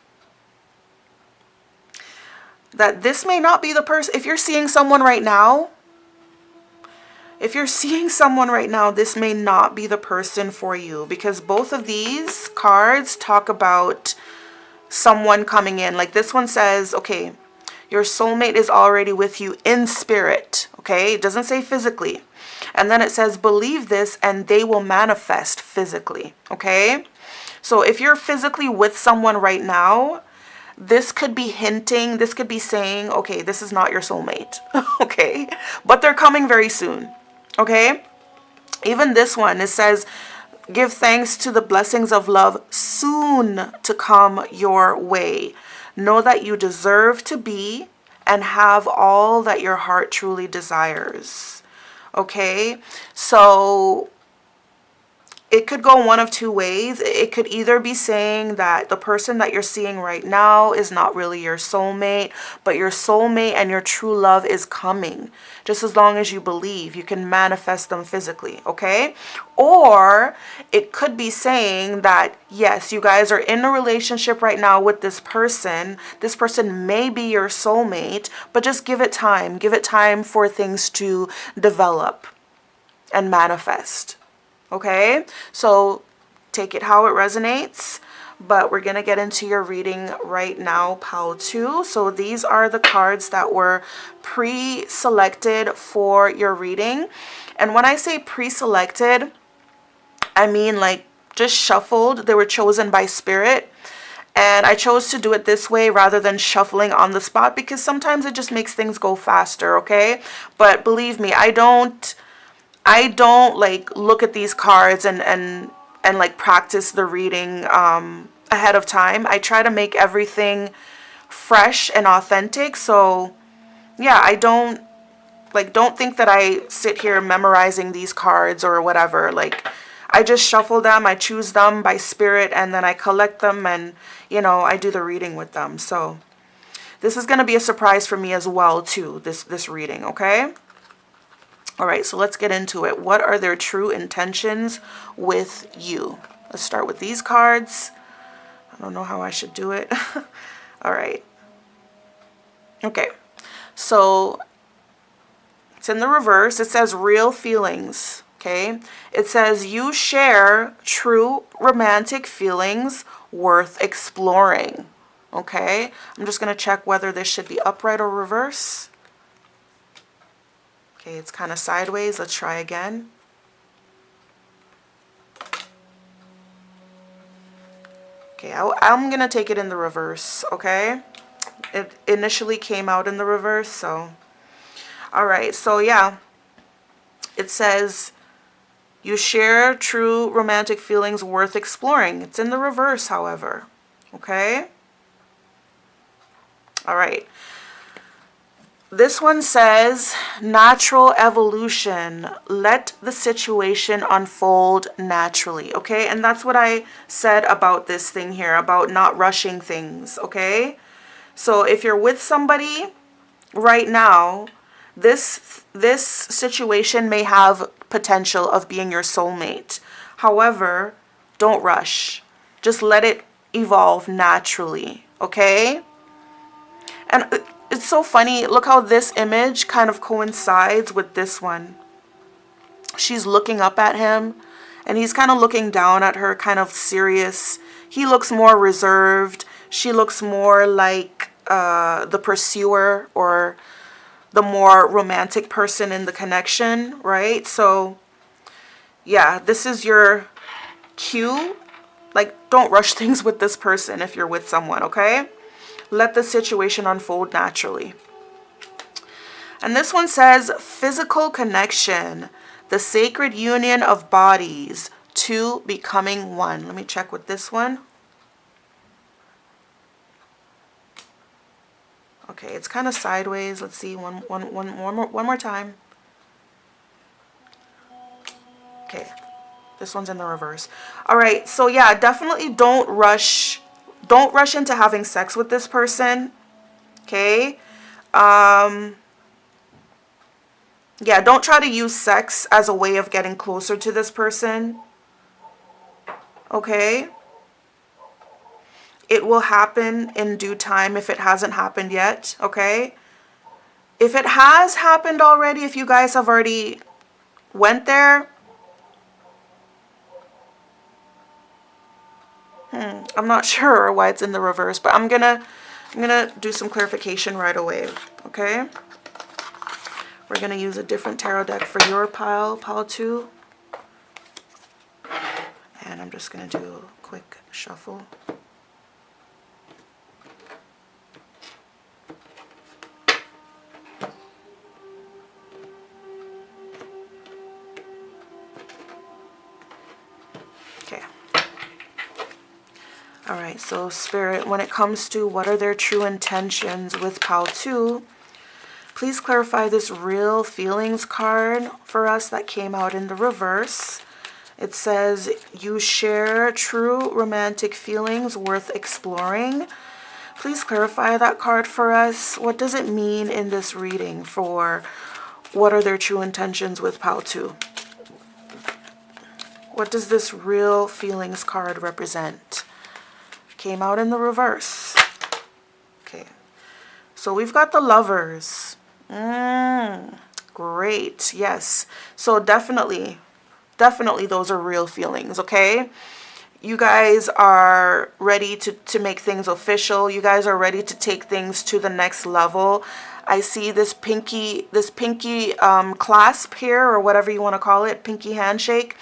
That this may not be the person. If you're seeing someone right now, this may not be the person for you, because both of these cards talk about someone coming in. Like this one says, okay, your soulmate is already with you in spirit. Okay, it doesn't say physically. And then it says, believe this and they will manifest physically. Okay, so if you're physically with someone right now, this could be hinting, this could be saying, okay, this is not your soulmate. Okay, but they're coming very soon. Okay, even this one, it says, give thanks to the blessings of love soon to come your way. Know that you deserve to be and have all that your heart truly desires. Okay, so it could go one of two ways. It could either be saying that the person that you're seeing right now is not really your soulmate, but your soulmate and your true love is coming. Just as long as you believe, you can manifest them physically, okay? Or it could be saying that, yes, you guys are in a relationship right now with this person. This person may be your soulmate, but just give it time. Give it time for things to develop and manifest. Okay, so take it how it resonates, but we're going to get into your reading right now, pile 2. So these are the cards that were pre-selected for your reading. And when I say pre-selected, I mean like just shuffled. They were chosen by spirit. And I chose to do it this way rather than shuffling on the spot, because sometimes it just makes things go faster, okay? But believe me, I don't like look at these cards and like practice the reading ahead of time. I try to make everything fresh and authentic. So yeah, I don't think that I sit here memorizing these cards or whatever. Like, I just shuffle them, I choose them by spirit, and then I collect them, and you know, I do the reading with them. So this is going to be a surprise for me as well too, this reading, okay? All right, so let's get into it. What are their true intentions with you? Let's start with these cards. I don't know how I should do it. All right. Okay, so it's in the reverse. It says real feelings, okay? It says you share true romantic feelings worth exploring, okay? I'm just going to check whether this should be upright or reverse. Okay, it's kind of sideways. Let's try again. Okay, I'm going to take it in the reverse, okay? It initially came out in the reverse, so. All right, so yeah. It says you share true romantic feelings worth exploring. It's in the reverse, however, okay? All right. This one says natural evolution. Let the situation unfold naturally. Okay, and that's what I said about this thing here, about not rushing things. Okay, so if you're with somebody right now, this situation may have potential of being your soulmate. However, don't rush. Just let it evolve naturally. Okay. And it's so funny. Look how this image kind of coincides with this one. She's looking up at him and he's kind of looking down at her, kind of serious. He looks more reserved. She looks more like the pursuer or the more romantic person in the connection, right? So yeah, this is your cue. Like, don't rush things with this person if you're with someone, okay? Let the situation unfold naturally. And this one says physical connection, the sacred union of bodies, two becoming one. Let me check with this one. Okay, it's kind of sideways. Let's see, one more time. Okay, this one's in the reverse. All right, so yeah, definitely don't rush into having sex with this person. Okay. Yeah, don't try to use sex as a way of getting closer to this person. Okay. It will happen in due time if it hasn't happened yet. Okay. If it has happened already, if you guys have already went there, I'm not sure why it's in the reverse, but I'm gonna do some clarification right away. Okay. We're gonna use a different tarot deck for your pile 2. And I'm just gonna do a quick shuffle. Okay. All right, so Spirit, when it comes to what are their true intentions with pile 2, please clarify this real feelings card for us that came out in the reverse. It says, you share true romantic feelings worth exploring. Please clarify that card for us. What does it mean in this reading for what are their true intentions with pile 2? What does this real feelings card represent? Came out in the reverse. Okay. So we've got the Lovers. Great. Yes. So definitely those are real feelings, okay? You guys are ready to make things official. You guys are ready to take things to the next level. I see this pinky clasp here, or whatever you want to call it, pinky handshake.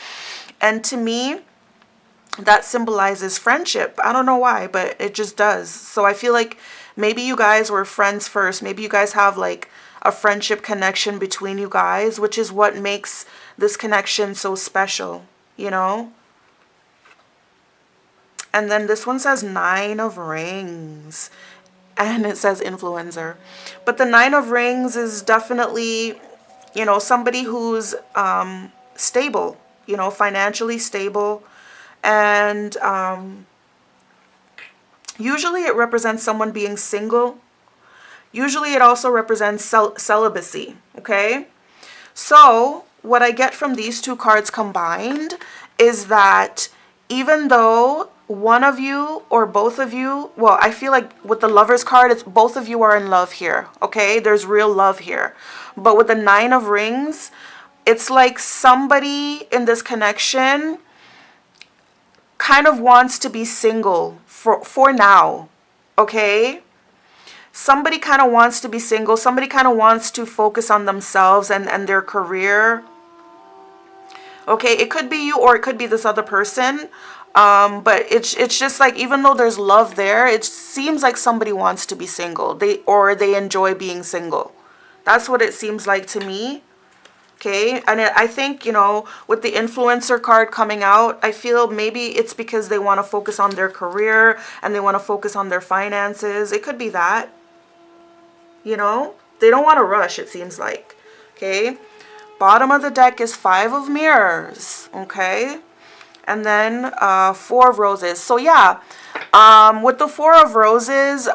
And to me, that symbolizes friendship. I don't know why, but it just does. So I feel like maybe you guys were friends first. Maybe you guys have like a friendship connection between you guys, which is what makes this connection so special, you know? And then this one says 9 of Rings. And it says influencer. But the 9 of Rings is definitely, you know, somebody who's stable, you know, financially stable. And usually it represents someone being single. Usually it also represents celibacy, okay? So what I get from these two cards combined is that even though one of you or both of you, well, I feel like with the Lovers card, it's both of you are in love here, okay? There's real love here. But with the 9 of Rings, it's like somebody in this connection kind of wants to be single for now, okay? Somebody kind of wants to be single. Somebody kind of wants to focus on themselves and their career. Okay, it could be you or it could be this other person. But it's just like, even though there's love there, it seems like somebody wants to be single. They enjoy being single. That's what it seems like to me. Okay, and I think, you know, with the influencer card coming out, I feel maybe it's because they want to focus on their career and they want to focus on their finances. It could be that, you know. They don't want to rush, it seems like. Okay. Bottom of the deck is 5 of Mirrors. Okay. And then 4 of Roses. So yeah, with the 4 of Roses,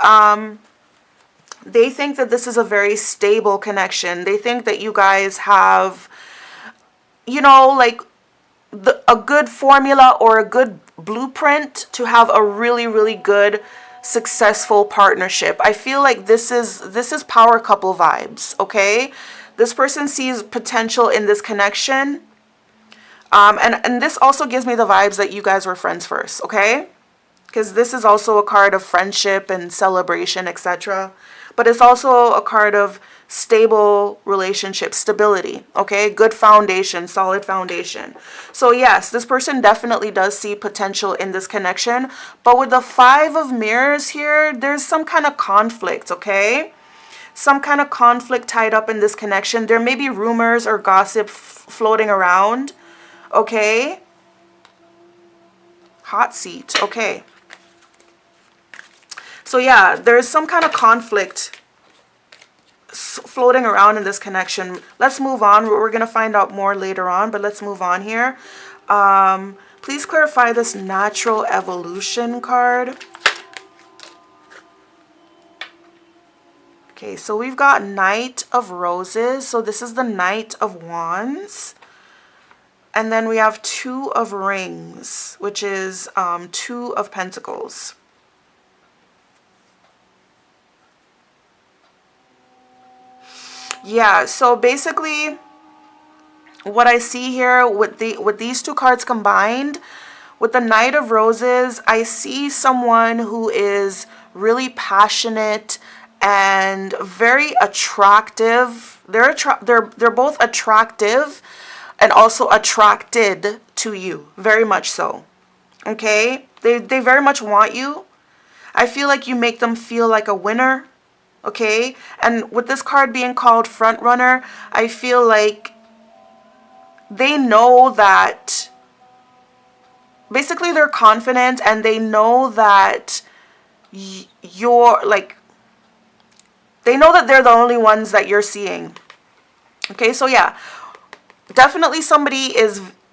they think that this is a very stable connection. They think that you guys have, you know, like a good formula or a good blueprint to have a really, really good, successful partnership. I feel like this is power couple vibes, okay? This person sees potential in this connection. And this also gives me the vibes that you guys were friends first, okay? Because this is also a card of friendship and celebration, etc. But it's also a card of stable relationship, stability, okay? Good foundation, solid foundation. So yes, this person definitely does see potential in this connection. But with the 5 of Mirrors here, there's some kind of conflict, okay? Some kind of conflict tied up in this connection. There may be rumors or gossip floating around, okay? Hot seat, okay. So yeah, there's some kind of conflict floating around in this connection. Let's move on. We're going to find out more later on, but let's move on here. Please clarify this natural evolution card. Okay, so we've got Knight of Roses. So this is the Knight of Wands. And then we have 2 of Rings, which is 2 of Pentacles. Yeah, so basically what I see here with these 2 cards combined, with the Knight of Roses, I see someone who is really passionate and very attractive. They're both attractive and also attracted to you, very much so. Okay? They very much want you. I feel like you make them feel like a winner. Okay? And with this card being called Front Runner, I feel like they know that basically they're confident and they know that you're like, they know that they're the only ones that you're seeing. Okay, so yeah, definitely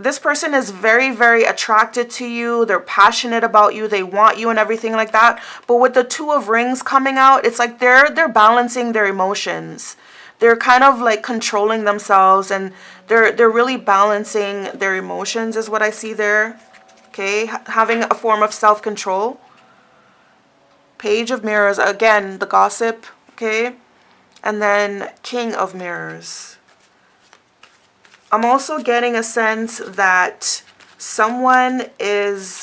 this person is very, very attracted to you. They're passionate about you. They want you and everything like that. But with the 2 of Rings coming out, it's like they're balancing their emotions. They're kind of like controlling themselves, and they're really balancing their emotions is what I see there. Okay, having a form of self-control. Page of Mirrors, again, the gossip, okay? And then King of Mirrors. I'm also getting a sense that someone is,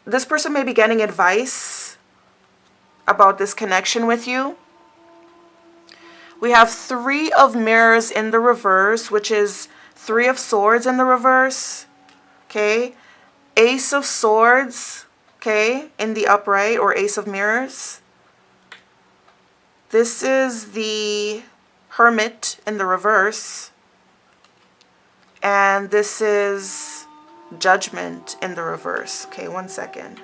this person may be getting advice about this connection with you. We have 3 of Mirrors in the reverse, which is 3 of Swords in the reverse, okay? Ace of Swords, okay, in the upright, or Ace of Mirrors. This is the Hermit in the reverse, and this is Judgment in the reverse. Okay, one second.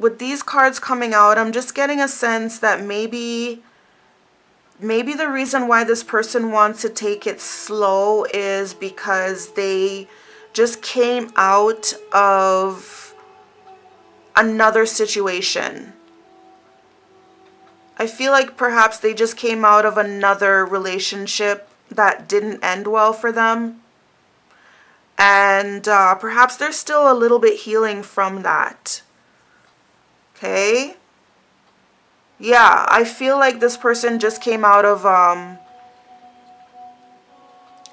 With these cards coming out, I'm just getting a sense that maybe the reason why this person wants to take it slow is because they just came out of another situation. I feel like perhaps they just came out of another relationship that didn't end well for them. And perhaps they're still a little bit healing from that. Okay? Yeah, I feel like this person just came out of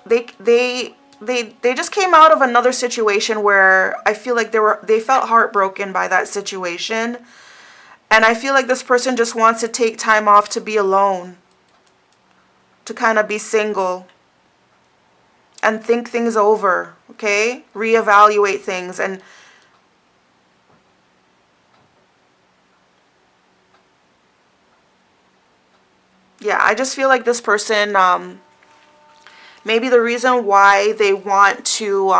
they just came out of another situation where I feel like they felt heartbroken by that situation. And I feel like this person just wants to take time off to be alone, to kind of be single and think things over, okay? Reevaluate things. And Yeah, I just feel like this person, maybe the reason why they want to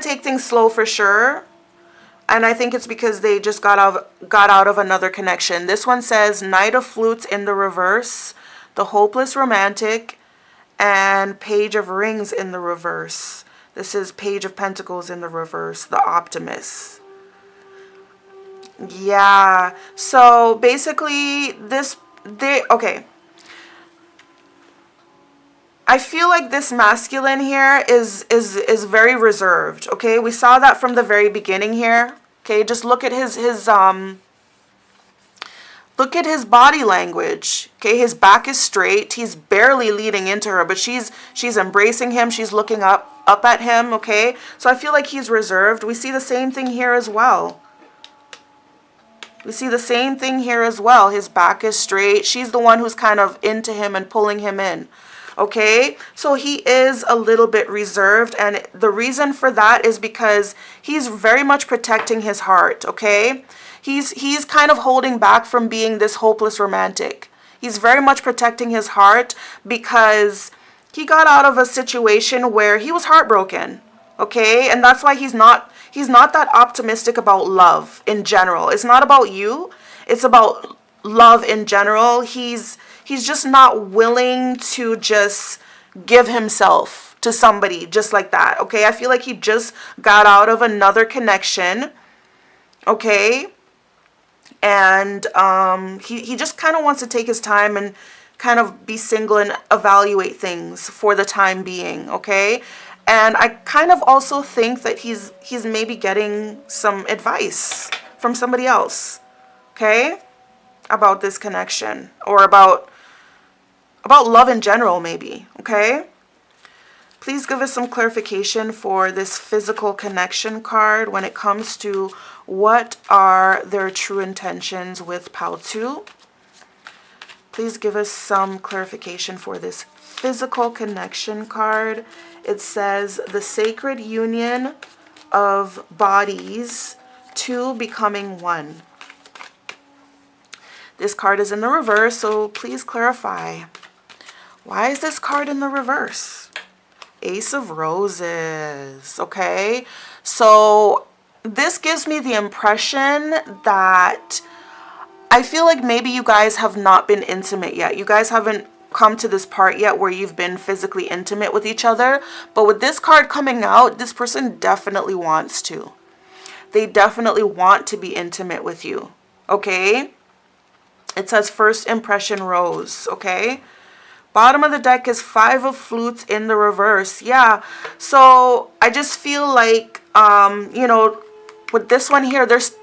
take things slow for sure. And I think it's because they just got out of another connection. This one says Knight of Flutes in the reverse, the hopeless romantic, and Page of Rings in the reverse. This is Page of Pentacles in the reverse, the optimist. Yeah. So basically okay. I feel like this masculine here is very reserved, okay? We saw that from the very beginning here. Okay, just look at his body language. Okay, his back is straight. He's barely leading into her, but she's embracing him. She's looking up at him, okay? So I feel like he's reserved. We see the same thing here as well. We see the same thing here as well. His back is straight. She's the one who's kind of into him and pulling him in. Okay, so he is a little bit reserved, and the reason for that is because he's very much protecting his heart. Okay, he's kind of holding back from being this hopeless romantic. He's very much protecting his heart because he got out of a situation where he was heartbroken. Okay, and that's why he's not that optimistic about love in general. It's not about you, it's about love in general. He's just not willing to just give himself to somebody just like that. Okay, I feel like he just got out of another connection. Okay, and he just kind of wants to take his time and kind of be single and evaluate things for the time being. Okay, and I kind of also think that he's maybe getting some advice from somebody else. Okay, about this connection, or about love in general, maybe. Okay, please give us some clarification for this physical connection card when it comes to what are their true intentions with Paltu. Please give us some clarification for this physical connection card. It says the sacred union of bodies, two becoming one. This card is in the reverse, so please clarify. Why is this card in the reverse? Ace of Roses, okay? So this gives me the impression that I feel like maybe you guys have not been intimate yet. You guys haven't come to this part yet where you've been physically intimate with each other. But with this card coming out, this person definitely wants to. They definitely want to be intimate with you, okay? It says first impression rose, okay? Bottom of the deck is Five of Flutes in the reverse. Yeah, so I just feel like, you know, with this one here, there's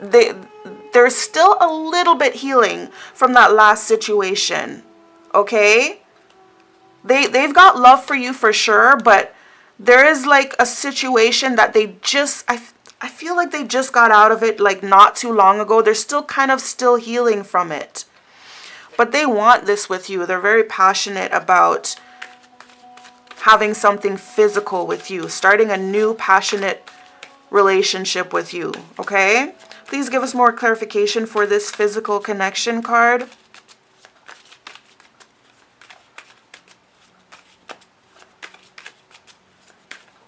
still a little bit healing from that last situation, okay? They've got love for you for sure, but there is like a situation that they just, I feel like they just got out of it like not too long ago. They're still kind of still healing from it. But they want this with you. They're very passionate about having something physical with you, starting a new passionate relationship with you, okay? Please give us more clarification for this physical connection card.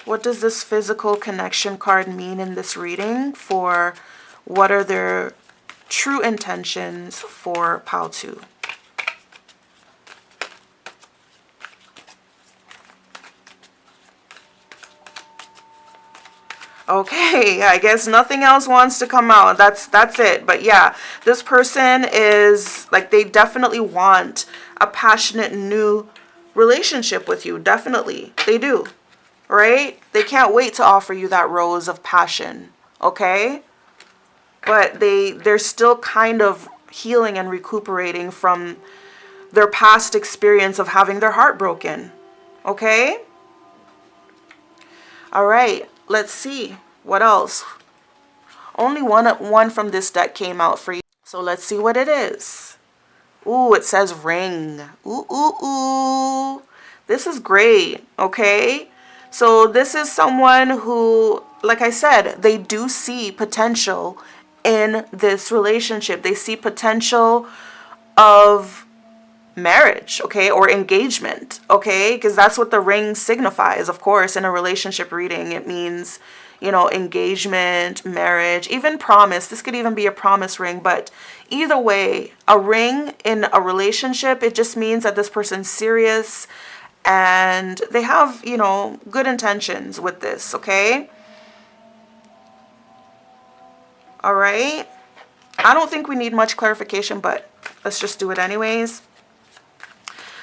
What does this physical connection card mean in this reading for what are their true intentions for Paltu? Okay, I guess nothing else wants to come out. That's it. But yeah, this person is like, they definitely want a passionate new relationship with you. Definitely. They do. Right? They can't wait to offer you that rose of passion. Okay? But they're still kind of healing and recuperating from their past experience of having their heart broken. Okay? All right. Let's see. What else? Only one from this deck came out for you. So let's see what it is. Ooh, it says ring. Ooh, ooh, ooh. This is great, okay? So this is someone who, like I said, they do see potential in this relationship. They see potential of marriage, okay, or engagement, okay, because that's what the ring signifies. Of course, in a relationship reading, it means, you know, engagement, marriage, even promise. This could even be a promise ring, but either way, a ring in a relationship, it just means that this person's serious and they have, you know, good intentions with this, okay? All right. I don't think we need much clarification, but let's just do it anyways.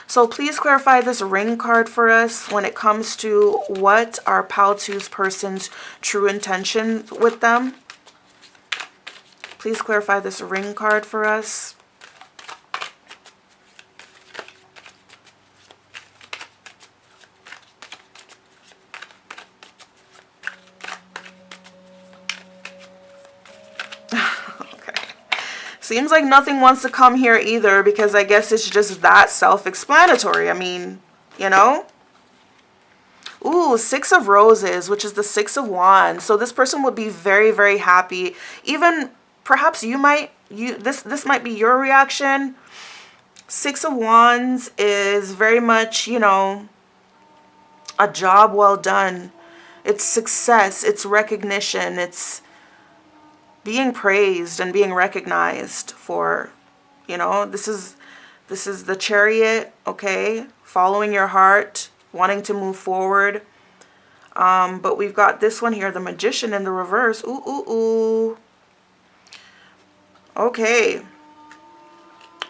So please clarify this ring card for us when it comes to what are Pal-2's person's true intentions with them. Please clarify this ring card for us. Seems like nothing wants to come here either, because I guess it's just that self-explanatory. I mean, you know? Ooh, Six of Roses, which is the Six of Wands. So this person would be very, very happy. Even perhaps this might be your reaction. Six of Wands is very much, you know, a job well done. It's success, it's recognition, it's being praised and being recognized for, you know, this is the Chariot, okay? Following your heart, wanting to move forward. But we've got this one here, the Magician in the reverse. Ooh, ooh, ooh. Okay.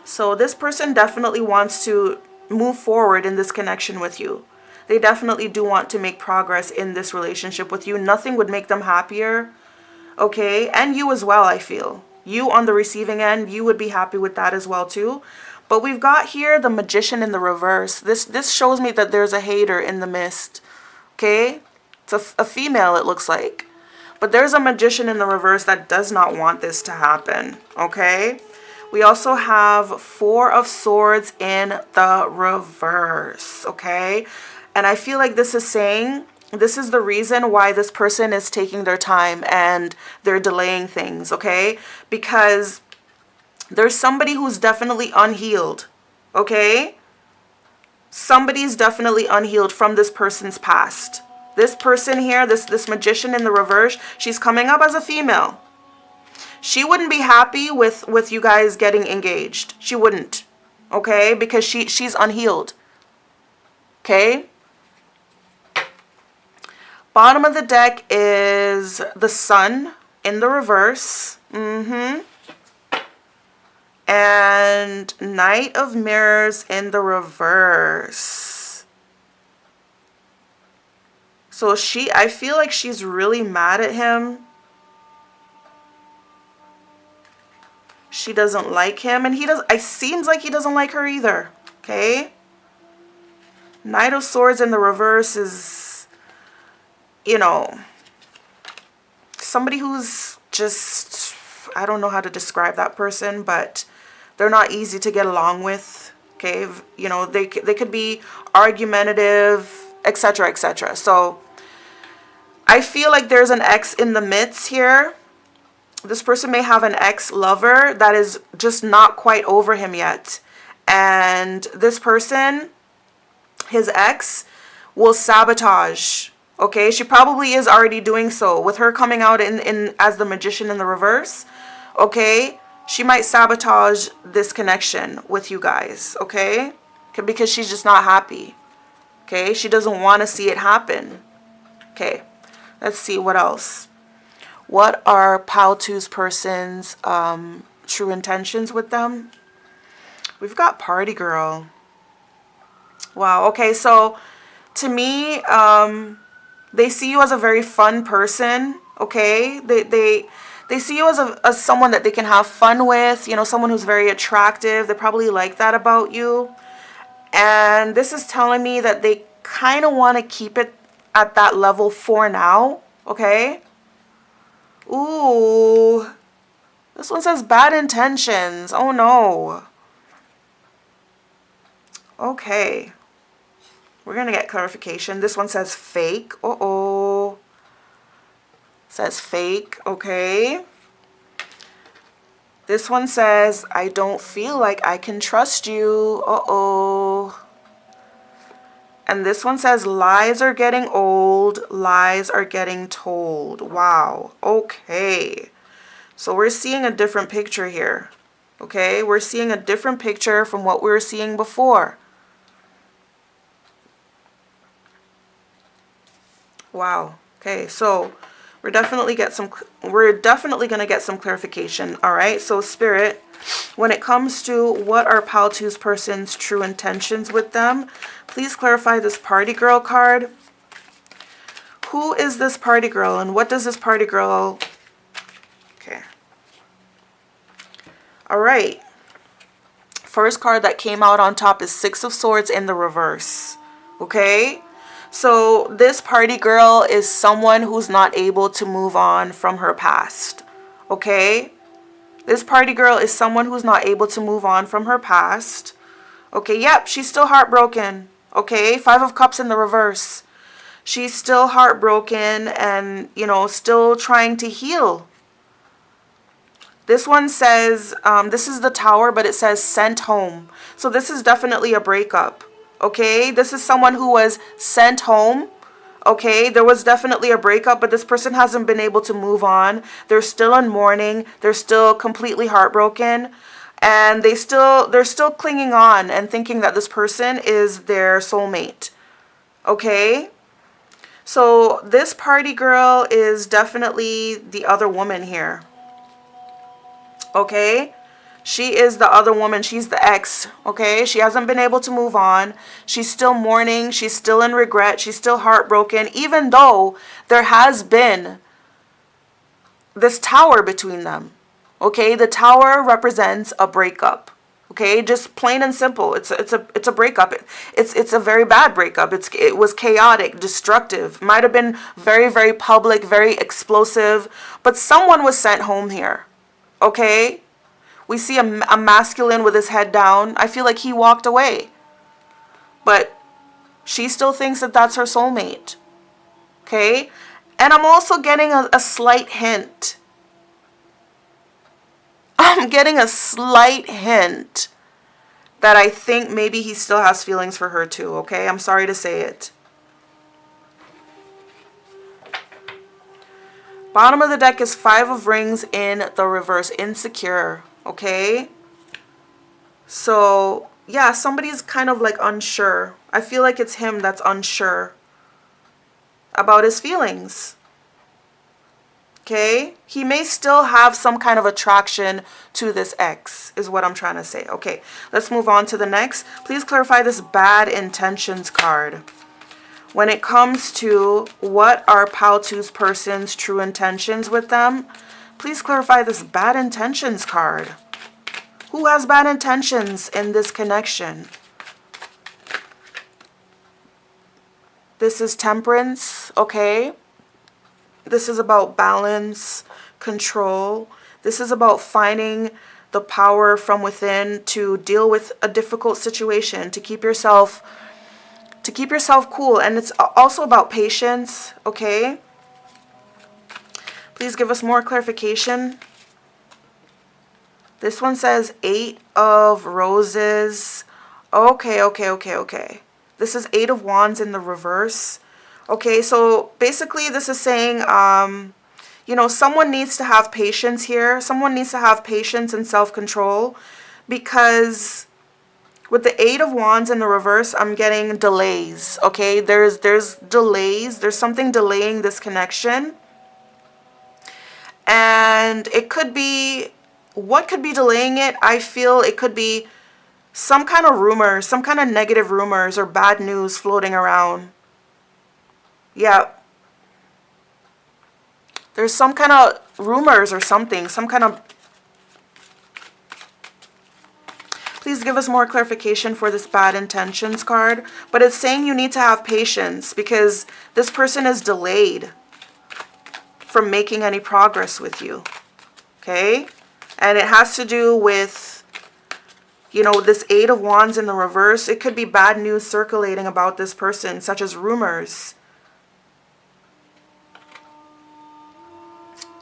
So this person definitely wants to move forward in this connection with you. They definitely do want to make progress in this relationship with you. Nothing would make them happier. Okay, and you as well, I feel. You on the receiving end, you would be happy with that as well too. But we've got here the Magician in the reverse. This shows me that there's a hater in the midst. Okay, it's a female, it looks like. But there's a Magician in the reverse that does not want this to happen. Okay, we also have Four of Swords in the reverse. Okay, and I feel like this is saying, this is the reason why this person is taking their time and they're delaying things, okay? Because there's somebody who's definitely unhealed, okay? Somebody's definitely unhealed from this person's past. This person here, this Magician in the reverse, she's coming up as a female. She wouldn't be happy with you guys getting engaged. She wouldn't, okay? Because she's unhealed, okay? Bottom of the deck is the Sun in the reverse. And Knight of Mirrors in the reverse. So I feel like she's really mad at him. She doesn't like him, and it seems like he doesn't like her either. Okay? Knight of Swords in the reverse is, you know, somebody who's just, I don't know how to describe that person, but they're not easy to get along with, okay? You know, they could be argumentative, etc., etc. So I feel like there's an ex in the midst here. This person may have an ex-lover that is just not quite over him yet. And this person, his ex, will sabotage. Okay, she probably is already doing so with her coming out in as the Magician in the reverse. Okay, she might sabotage this connection with you guys. Okay, because she's just not happy. Okay, she doesn't want to see it happen. Okay, let's see what else. What are Pal-2's person's true intentions with them? We've got Party Girl. Wow. Okay, so to me, they see you as a very fun person, okay? They see you as someone that they can have fun with, you know, someone who's very attractive. They probably like that about you. And this is telling me that they kind of want to keep it at that level for now, okay? Ooh, this one says bad intentions. Oh no. Okay. We're going to get clarification. This one says fake. Uh-oh. Says fake. Okay. This one says, I don't feel like I can trust you. Uh-oh. And this one says, lies are getting old, lies are getting told. Wow. Okay. So we're seeing a different picture here. Okay, we're seeing a different picture from what we were seeing before. Wow. Okay, so we're definitely going to get some clarification. All right. So Spirit, when it comes to what are Paltu's person's true intentions with them, please clarify this party girl card. Who is this party girl and what does this party girl... Okay. All right. First card that came out on top is Six of Swords in the reverse. Okay. So this party girl is someone who's not able to move on from her past. Okay. This party girl is someone who's not able to move on from her past. Okay. Yep. She's still heartbroken. Okay. Five of Cups in the reverse. She's still heartbroken and, you know, still trying to heal. This one says, this is the Tower, but it says sent home. So this is definitely a breakup. Okay, this is someone who was sent home. Okay, there was definitely a breakup, but this person hasn't been able to move on. They're still in mourning. They're still completely heartbroken. And they're still clinging on and thinking that this person is their soulmate. Okay? So this party girl is definitely the other woman here. Okay? She is the other woman. She's the ex. Okay? She hasn't been able to move on. She's still mourning. She's still in regret. She's still heartbroken, even though there has been this tower between them. Okay? The tower represents a breakup. Okay, just plain and simple. It's a breakup. It's a very bad breakup. It was chaotic, destructive. Might have been very, very public, very explosive. But someone was sent home here. Okay, we see a masculine with his head down. I feel like he walked away. But she still thinks that that's her soulmate. Okay, and I'm also getting a slight hint. I'm getting a slight hint that I think maybe he still has feelings for her too, okay? I'm sorry to say it. Bottom of the deck is Five of Rings in the reverse, insecure, okay? So, yeah, somebody's kind of like unsure. I feel like it's him that's unsure about his feelings. Okay, he may still have some kind of attraction to this ex, is what I'm trying to say. Okay, let's move on to the next. Please clarify this bad intentions card. When it comes to what are Paltu's person's true intentions with them, please clarify this bad intentions card. Who has bad intentions in this connection? This is Temperance, okay? This is about balance, control. This is about finding the power from within to deal with a difficult situation, to keep yourself cool. And it's also about patience, okay? Please give us more clarification. This one says 8 of Roses. Okay. This is 8 of Wands in the reverse. Okay, so basically this is saying, you know, someone needs to have patience here. Someone needs to have patience and self-control, because with the 8 of Wands in the reverse, I'm getting delays. Okay, there's delays. There's something delaying this connection. And it could be, what could be delaying it? I feel it could be some kind of rumors, some kind of negative rumors or bad news floating around. Yeah. There's some kind of rumors or something, some kind of... Please give us more clarification for this bad intentions card. But it's saying you need to have patience because this person is delayed from making any progress with you. Okay? And it has to do with, you know, this 8 of Wands in the reverse. It could be bad news circulating about this person, such as rumors.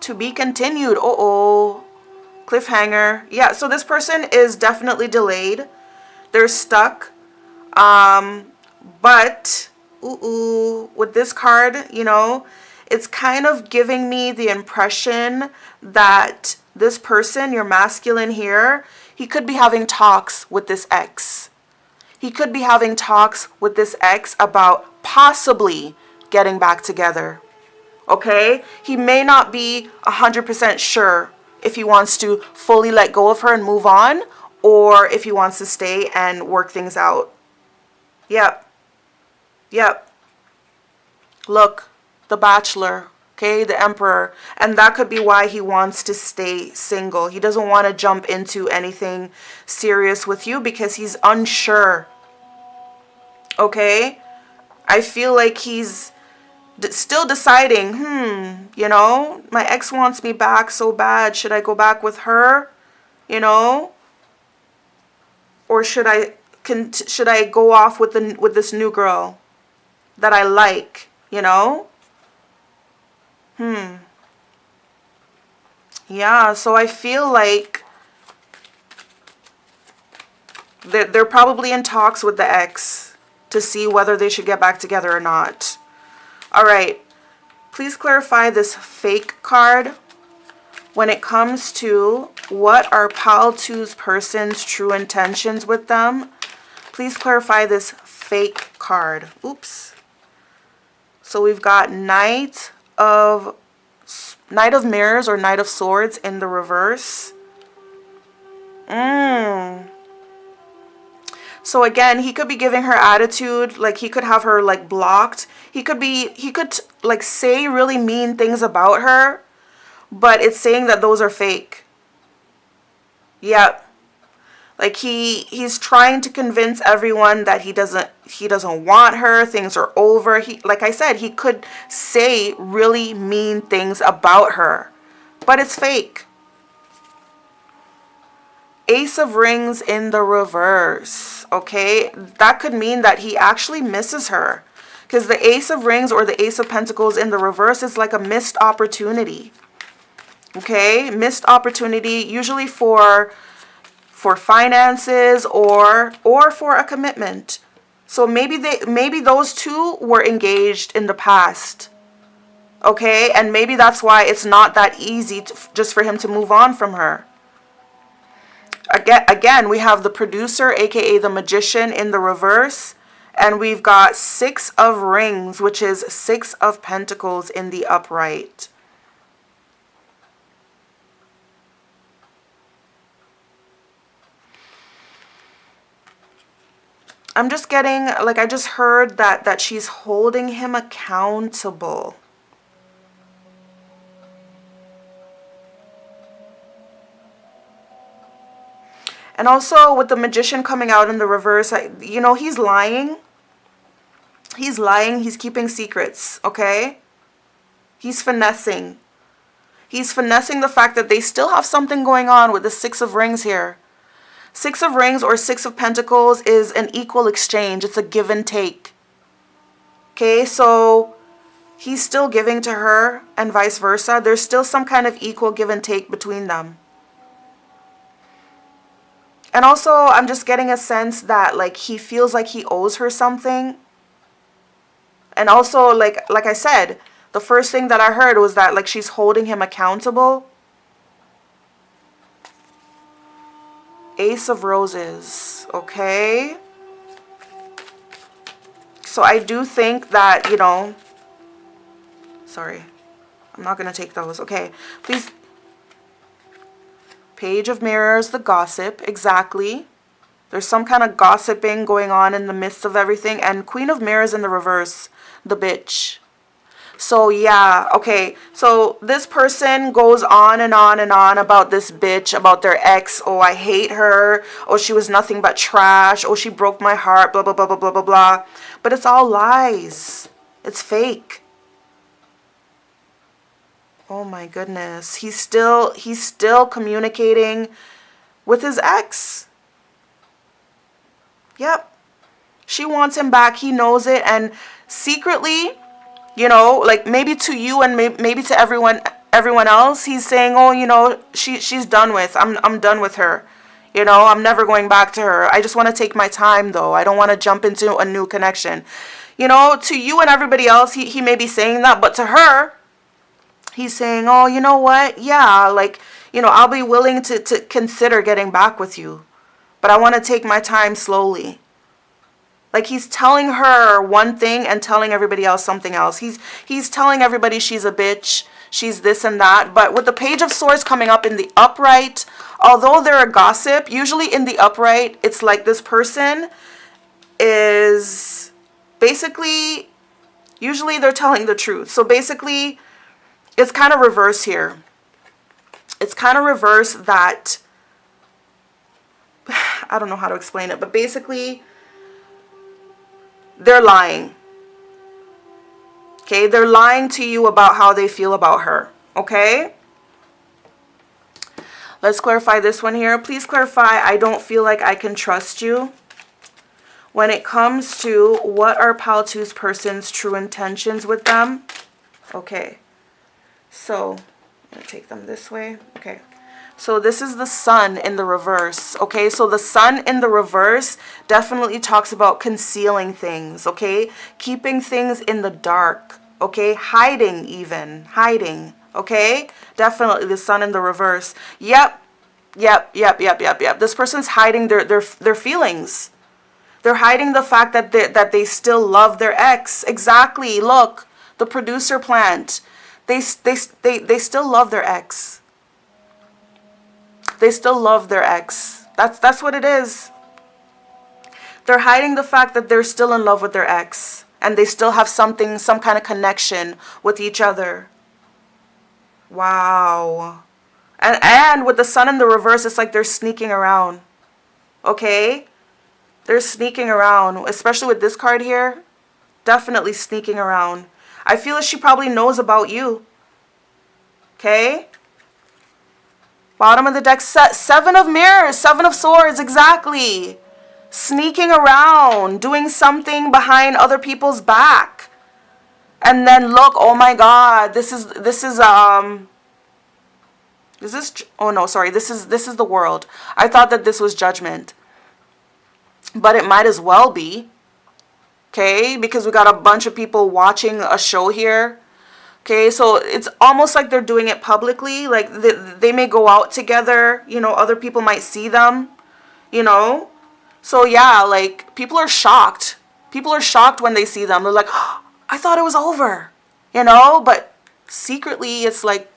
To be continued. Uh-oh. Cliffhanger. Yeah, so this person is definitely delayed. They're stuck. But, with this card, you know, it's kind of giving me the impression that this person, your masculine here, he could be having talks with this ex. He could be having talks with this ex about possibly getting back together. Okay? He may not be 100% sure if he wants to fully let go of her and move on, or if he wants to stay and work things out. Yep. Yep. Look, the Bachelor, okay, the Emperor. And that could be why he wants to stay single. He doesn't want to jump into anything serious with you because he's unsure. Okay? I feel like he's still deciding, you know, my ex wants me back so bad. Should I go back with her? You know? Or should I go off with this new girl that I like, you know? Yeah, so I feel like they're probably in talks with the ex to see whether they should get back together or not. All right, please clarify this fake card when it comes to what are Pile 2's person's true intentions with them. Please clarify this fake card. Oops. So we've got Knight of Mirrors or Knight of Swords in the reverse. So again, he could be giving her attitude, like he could have her like blocked. He could like say really mean things about her, but it's saying that those are fake. Yep. Like he's trying to convince everyone that he doesn't want her, things are over. Like I said, he could say really mean things about her, but it's fake. Ace of Rings in the reverse, okay? That could mean that he actually misses her, because the Ace of Rings or the Ace of Pentacles in the reverse is like a missed opportunity. Okay? Missed opportunity, usually for finances or for a commitment. So maybe those two were engaged in the past. Okay? And maybe that's why it's not that easy just for him to move on from her. Again, we have the Producer, aka the Magician, in the reverse. And we've got 6 of Rings, which is 6 of Pentacles in the upright. I'm just getting, like, I just heard that she's holding him accountable. And also with the Magician coming out in the reverse, you know, he's lying. He's lying. He's keeping secrets, okay? He's finessing. He's finessing the fact that they still have something going on with the 6 of Rings here. 6 of Rings or 6 of Pentacles is an equal exchange. It's a give and take. Okay, so he's still giving to her and vice versa. There's still some kind of equal give and take between them. And also, I'm just getting a sense that, like, he feels like he owes her something. And also, like I said, the first thing that I heard was that, like, she's holding him accountable. Ace of Roses, okay? So I do think that, you know, sorry, I'm not going to take those. Okay, please. Page of Mirrors, the gossip, exactly. There's some kind of gossiping going on in the midst of everything. And Queen of Mirrors in the reverse, the bitch. So yeah, okay. So this person goes on and on and on about this bitch, about their ex. Oh, I hate her. Oh, she was nothing but trash. Oh, she broke my heart, blah, blah, blah, blah, blah, blah, blah. But it's all lies. It's fake. Oh my goodness. He's still communicating with his ex. Yep. She wants him back. He knows it. And secretly, you know, like maybe to you and maybe to everyone everyone else, he's saying, oh, you know, she's done with, I'm done with her. You know, I'm never going back to her. I just want to take my time, though. I don't want to jump into a new connection. You know, to you and everybody else, he may be saying that, but to her, he's saying, oh, you know what? Yeah, like, you know, I'll be willing to consider getting back with you, but I want to take my time slowly. Like, he's telling her one thing and telling everybody else something else. He's telling everybody she's a bitch, she's this and that. But with the Page of Swords coming up in the upright, although they're a gossip, usually in the upright, it's like this person is basically, usually they're telling the truth. So basically, it's kind of reverse here. It's kind of reverse that, I don't know how to explain it, but basically, they're lying. Okay, they're lying to you about how they feel about her. Okay? Let's clarify this one here. Please clarify, I don't feel like I can trust you. When it comes to what are pile two's person's true intentions with them. Okay. So, I'm going to take them this way. Okay. So this is the Sun in the reverse, okay? So the Sun in the reverse definitely talks about concealing things, okay? Keeping things in the dark, okay? Hiding even, hiding, okay? Definitely the Sun in the reverse. Yep. This person's hiding their feelings. They're hiding the fact that they still love their ex. Exactly. Look, the producer plant. They still love their ex. They still love their ex. That's what it is. They're hiding the fact that they're still in love with their ex. And they still have some kind of connection with each other. Wow. And with the Sun in the reverse, it's like they're sneaking around. Okay? They're sneaking around. Especially with this card here. Definitely sneaking around. I feel like she probably knows about you. Okay? Bottom of the deck, Seven of Mirrors, Seven of Swords, exactly. Sneaking around, doing something behind other people's back. And then look, oh my God, this is oh no, sorry, this is the World. I thought that this was Judgment. But it might as well be. Okay, because we got a bunch of people watching a show here. Okay, so it's almost like they're doing it publicly. Like they may go out together, you know, other people might see them, you know. So yeah, like people are shocked. People are shocked when they see them. They're like, oh, I thought it was over, you know, but secretly it's like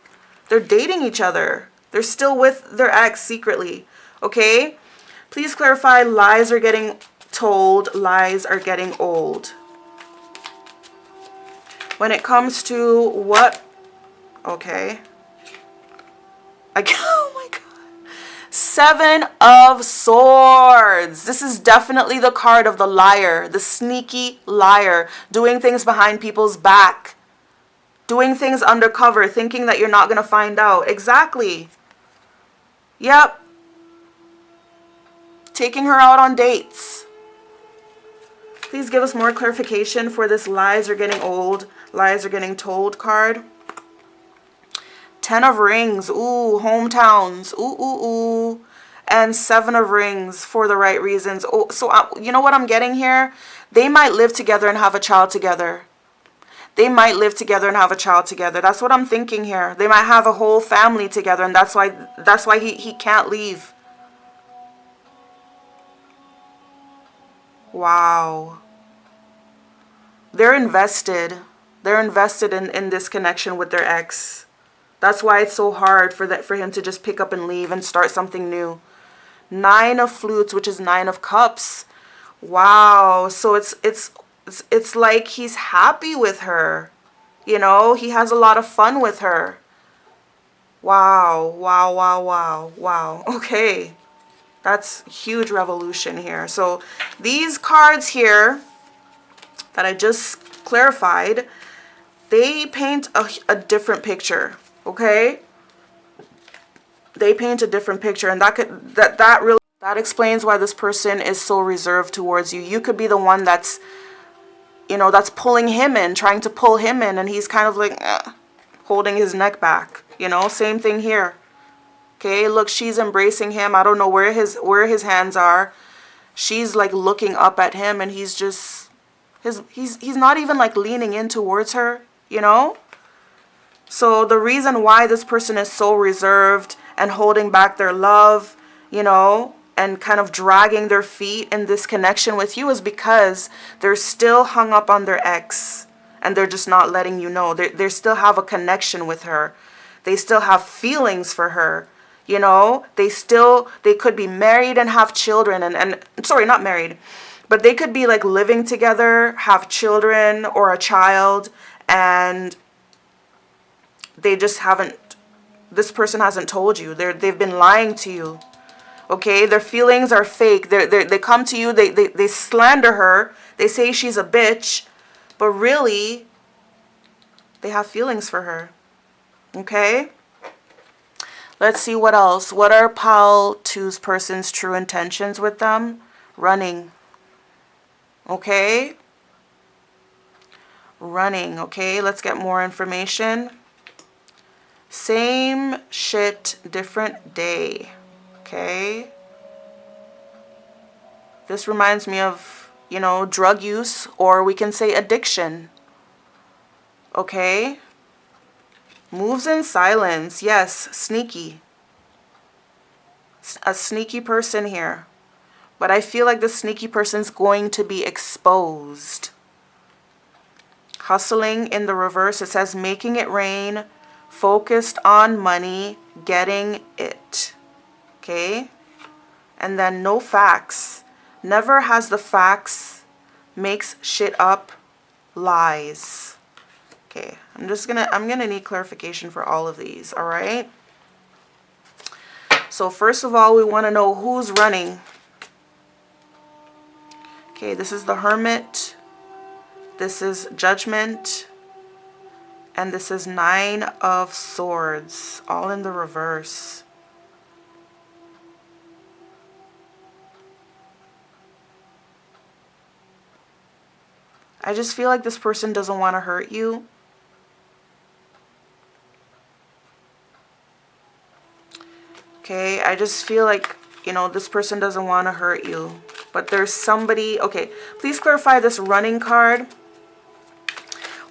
they're dating each other. They're still with their ex secretly, okay? Please clarify, lies are getting told, lies are getting old. When it comes to what, okay, oh my God, Seven of Swords. This is definitely the card of the liar, the sneaky liar, doing things behind people's back, doing things undercover, thinking that you're not going to find out. Exactly. Yep. Taking her out on dates. Please give us more clarification for this lies are getting old, lies are getting told card. Ten of Rings. Ooh, hometowns. Ooh. And Seven of Rings for the right reasons. Oh, so you know what I'm getting here? They might live together and have a child together. They might live together and have a child together. That's what I'm thinking here. They might have a whole family together, and that's why he can't leave. Wow. They're invested. They're invested in this connection with their ex. That's why it's so hard for him to just pick up and leave and start something new. Nine of Flutes, which is Nine of Cups. Wow. So it's like he's happy with her. You know, he has a lot of fun with her. Wow. Okay. That's huge revolution here. So these cards here that I just clarified, they paint a different picture, okay? They paint a different picture, and that explains why this person is so reserved towards you. You could be the one that's, that's pulling him in, trying to pull him in, and he's kind of like holding his neck back. You know, same thing here. Okay, look, she's embracing him. I don't know where his hands are. She's like looking up at him, and he's just he's not even like leaning in towards her, you know? So the reason why this person is so reserved and holding back their love, you know, and kind of dragging their feet in this connection with you is because they're still hung up on their ex, and they're just not letting you know. They still have a connection with her. They still have feelings for her. You know, they could be married and have children and sorry, not married, but they could be like living together, have children or a child, and they just haven't, this person hasn't told you. They've been lying to you. Okay, their feelings are fake. They come to you, they slander her, they say she's a bitch, but really, they have feelings for her. Okay? Let's see what else. What are Pile 2's person's true intentions with them? Running. Okay? Running. Okay, let's get more information. Same shit, different day. Okay? This reminds me of, you know, drug use, or we can say addiction. Okay? Moves in silence. Yes, sneaky. A sneaky person here. But I feel like the sneaky person's going to be exposed. Hustling in the reverse. It says making it rain. Focused on money. Getting it. Okay? And then no facts. Never has the facts. Makes shit up. Lies. Okay, I'm gonna need clarification for all of these, all right? So first of all, we want to know who's running. Okay, this is the Hermit. This is Judgment. And this is 9 of Swords, all in the reverse. I just feel like this person doesn't want to hurt you. Okay, I just feel like, you know, this person doesn't want to hurt you. But there's somebody... Okay, please clarify this running card.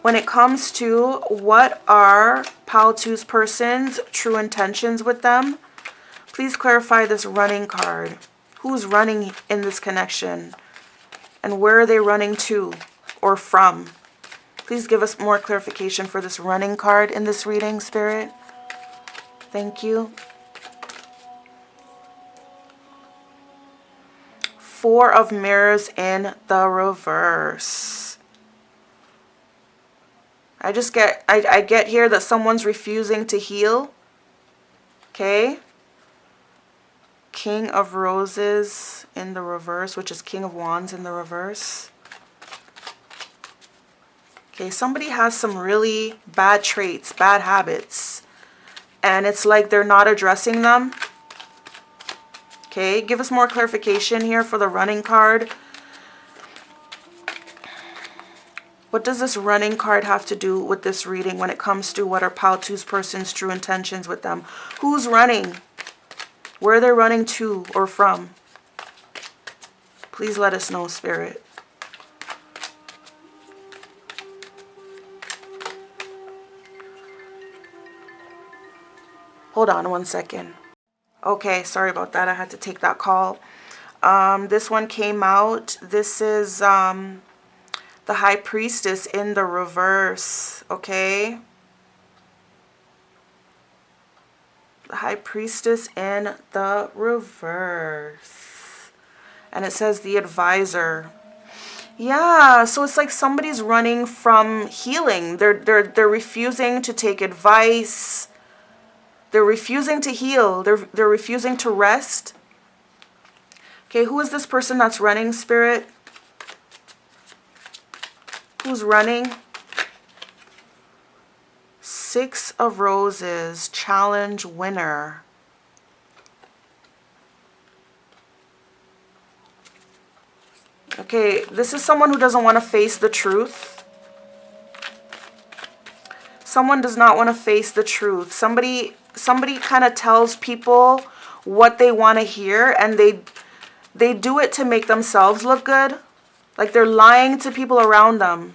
When it comes to what are Pile 2's person's true intentions with them, please clarify this running card. Who's running in this connection? And where are they running to or from? Please give us more clarification for this running card in this reading, Spirit. Thank you. 4 of Mirrors in the reverse. I get here that someone's refusing to heal. Okay. King of Roses in the reverse, which is King of Wands in the reverse. Okay, somebody has some really bad traits, bad habits, and it's like they're not addressing them. Okay, give us more clarification here for the running card. What does this running card have to do with this reading when it comes to what are Pile 2's person's true intentions with them? Who's running? Where they're running to or from? Please let us know, Spirit. Hold on one second. Okay, sorry about that. I had to take that call. This one came out. This is the High Priestess in the reverse, okay? The High Priestess in the reverse. And it says the Advisor. Yeah, so it's like somebody's running from healing. They're refusing to take advice. They're refusing to heal. They're refusing to rest. Okay, who is this person that's running, Spirit? Who's running? 6 of Roses, challenge winner. Okay, this is someone who doesn't want to face the truth. Someone does not want to face the truth. Somebody kind of tells people what they want to hear, and they do it to make themselves look good. Like they're lying to people around them.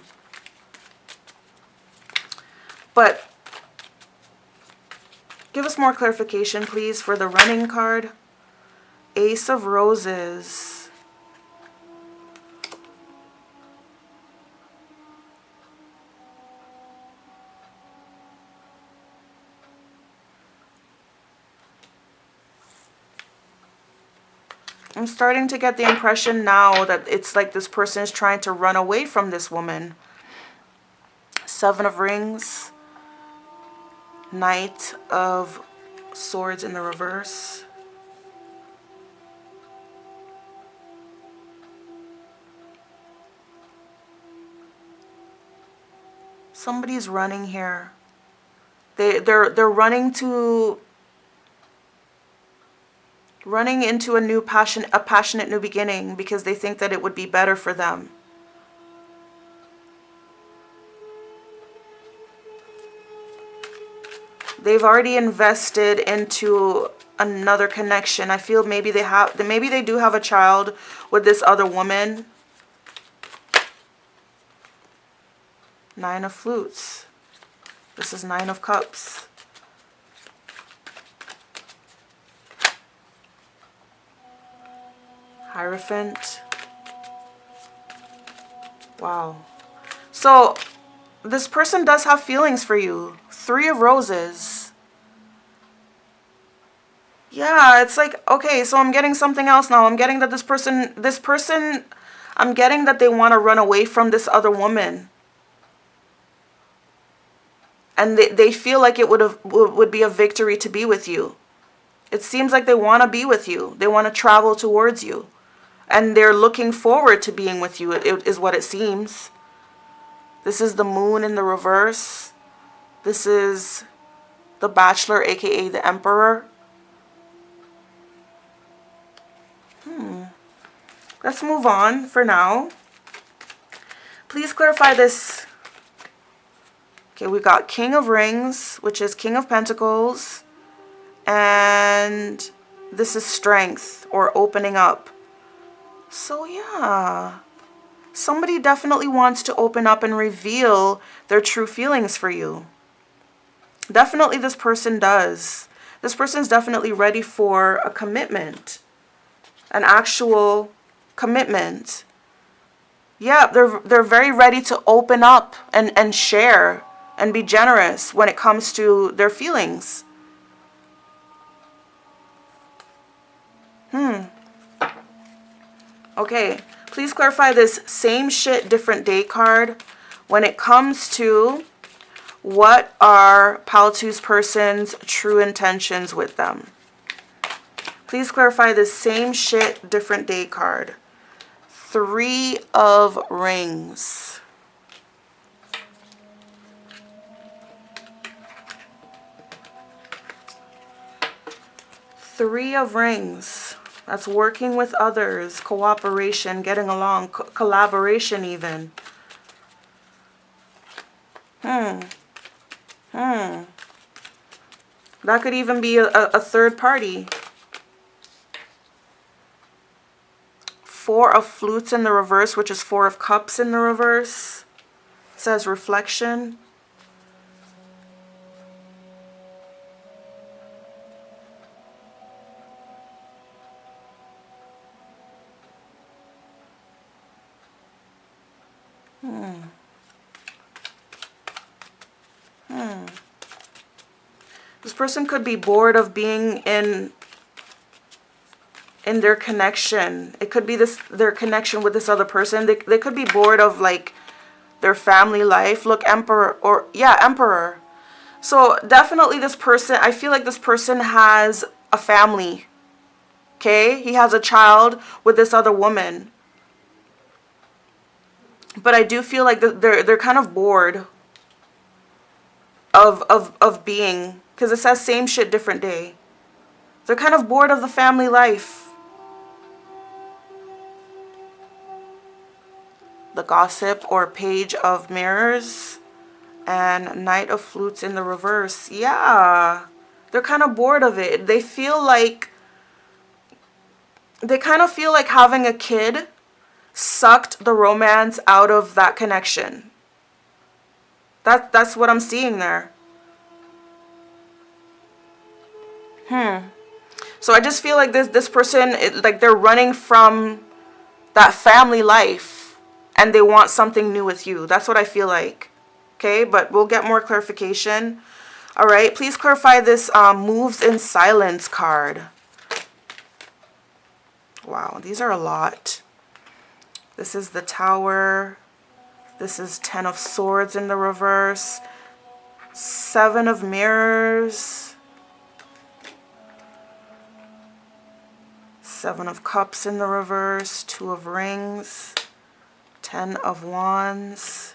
But give us more clarification, please, for the running card. Ace of Roses. I'm starting to get the impression now that it's like this person is trying to run away from this woman. Seven of Rings. Knight of Swords in the reverse. Somebody's running here. They're running into a passionate new beginning because they think that it would be better for them. They've already invested into another connection. I feel maybe they do have a child with this other woman. Nine of Flutes. This is Nine of Cups. Hierophant. Wow. So this person does have feelings for you. Three of Roses. Yeah, it's like, okay, so I'm getting something else now. I'm getting that I'm getting that they want to run away from this other woman. And they feel like it would be a victory to be with you. It seems like they want to be with you. They want to travel towards you. And they're looking forward to being with you, it is what it seems. This is the Moon in the reverse. This is the Bachelor, aka the Emperor. Let's move on for now. Please clarify this. Okay, we got King of Rings, which is King of Pentacles. And this is Strength, or opening up. So yeah, somebody definitely wants to open up and reveal their true feelings for you. Definitely this person does. This person's definitely ready for a commitment. An actual commitment. Yeah, they're very ready to open up and share and be generous when it comes to their feelings. Okay, please clarify this same shit, different day card when it comes to what are Paltu's person's true intentions with them. Please clarify this same shit, different day card. Three of Rings. Three of Rings. That's working with others, cooperation, getting along, collaboration even. That could even be a third party. Four of Flutes in the reverse, which is Four of Cups in the reverse. It says reflection. This person could be bored of being in their connection. It could be their connection with this other person. They could be bored of like their family life. Look, Emperor, or yeah, Emperor. So definitely this person, I feel like this person has a family. Okay? He has a child with this other woman. But I do feel like they're kind of bored of being, because it says same shit, different day. They're kind of bored of the family life. The Gossip, or Page of Mirrors, And Knight of Flutes in the reverse. Yeah. They're kind of bored of it. They kind of feel like having a kid sucked the romance out of that connection. That's what I'm seeing there. So I just feel like this person, like they're running from that family life and they want something new with you. That's what I feel like. Okay, but we'll get more clarification. All right, please clarify this moves in silence card. Wow, these are a lot. This is the Tower. This is 10 of Swords in the reverse. 7 of Mirrors. 7 of Cups in the reverse. 2 of Rings. 10 of Wands.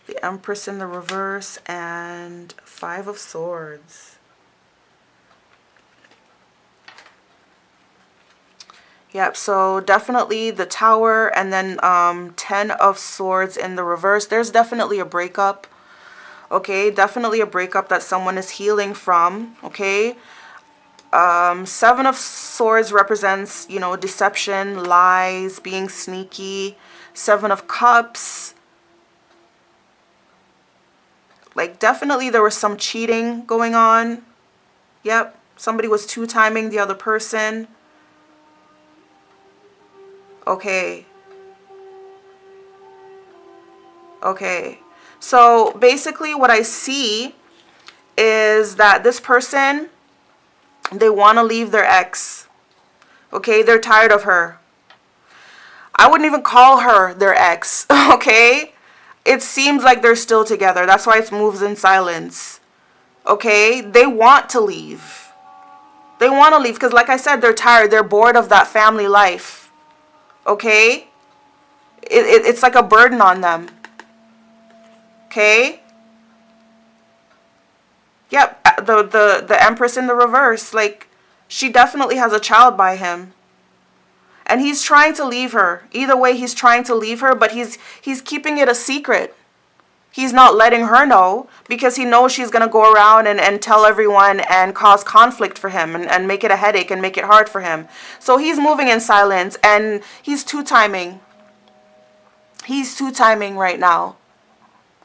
The Empress in the reverse. And 5 of Swords. Yep, so definitely the Tower and then 10 of Swords in the reverse. There's definitely a breakup. Okay, definitely a breakup that someone is healing from. Okay. 7 of Swords represents, you know, deception, lies, being sneaky. 7 of Cups. Like, definitely there was some cheating going on. Yep, somebody was two-timing the other person. Okay. Okay. So basically what I see is that this person, they want to leave their ex. Okay, they're tired of her. I wouldn't even call her their ex. Okay, it seems like they're still together. That's why it moves in silence. Okay, they want to leave. They want to leave because, like I said, they're tired. They're bored of that family life. Okay, it's like a burden on them. Okay. Yep, the Empress in the reverse, like, she definitely has a child by him. And he's trying to leave her. Either way, he's trying to leave her, but he's keeping it a secret. He's not letting her know because he knows she's going to go around and tell everyone and cause conflict for him and make it a headache and make it hard for him. So he's moving in silence and he's two-timing. He's two-timing right now.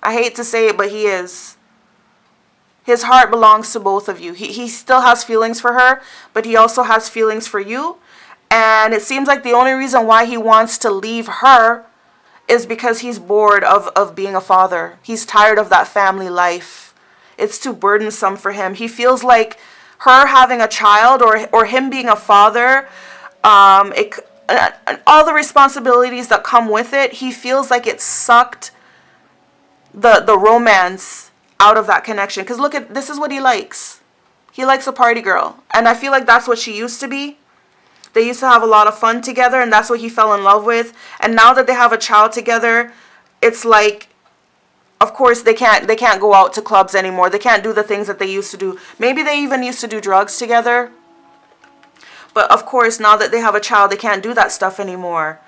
I hate to say it, but he is. His heart belongs to both of you. He still has feelings for her, but he also has feelings for you. And it seems like the only reason why he wants to leave her is because he's bored of being a father. He's tired of that family life. It's too burdensome for him. He feels like her having a child or him being a father, all the responsibilities that come with it, he feels like it sucked the romance out of that connection. Because look at, this is what he likes. He likes a party girl. And I feel like that's what she used to be. They used to have a lot of fun together, and that's what he fell in love with. And now that they have a child together, it's like, of course, they can't go out to clubs anymore. They can't do the things that they used to do. Maybe they even used to do drugs together. But of course, now that they have a child, they can't do that stuff anymore.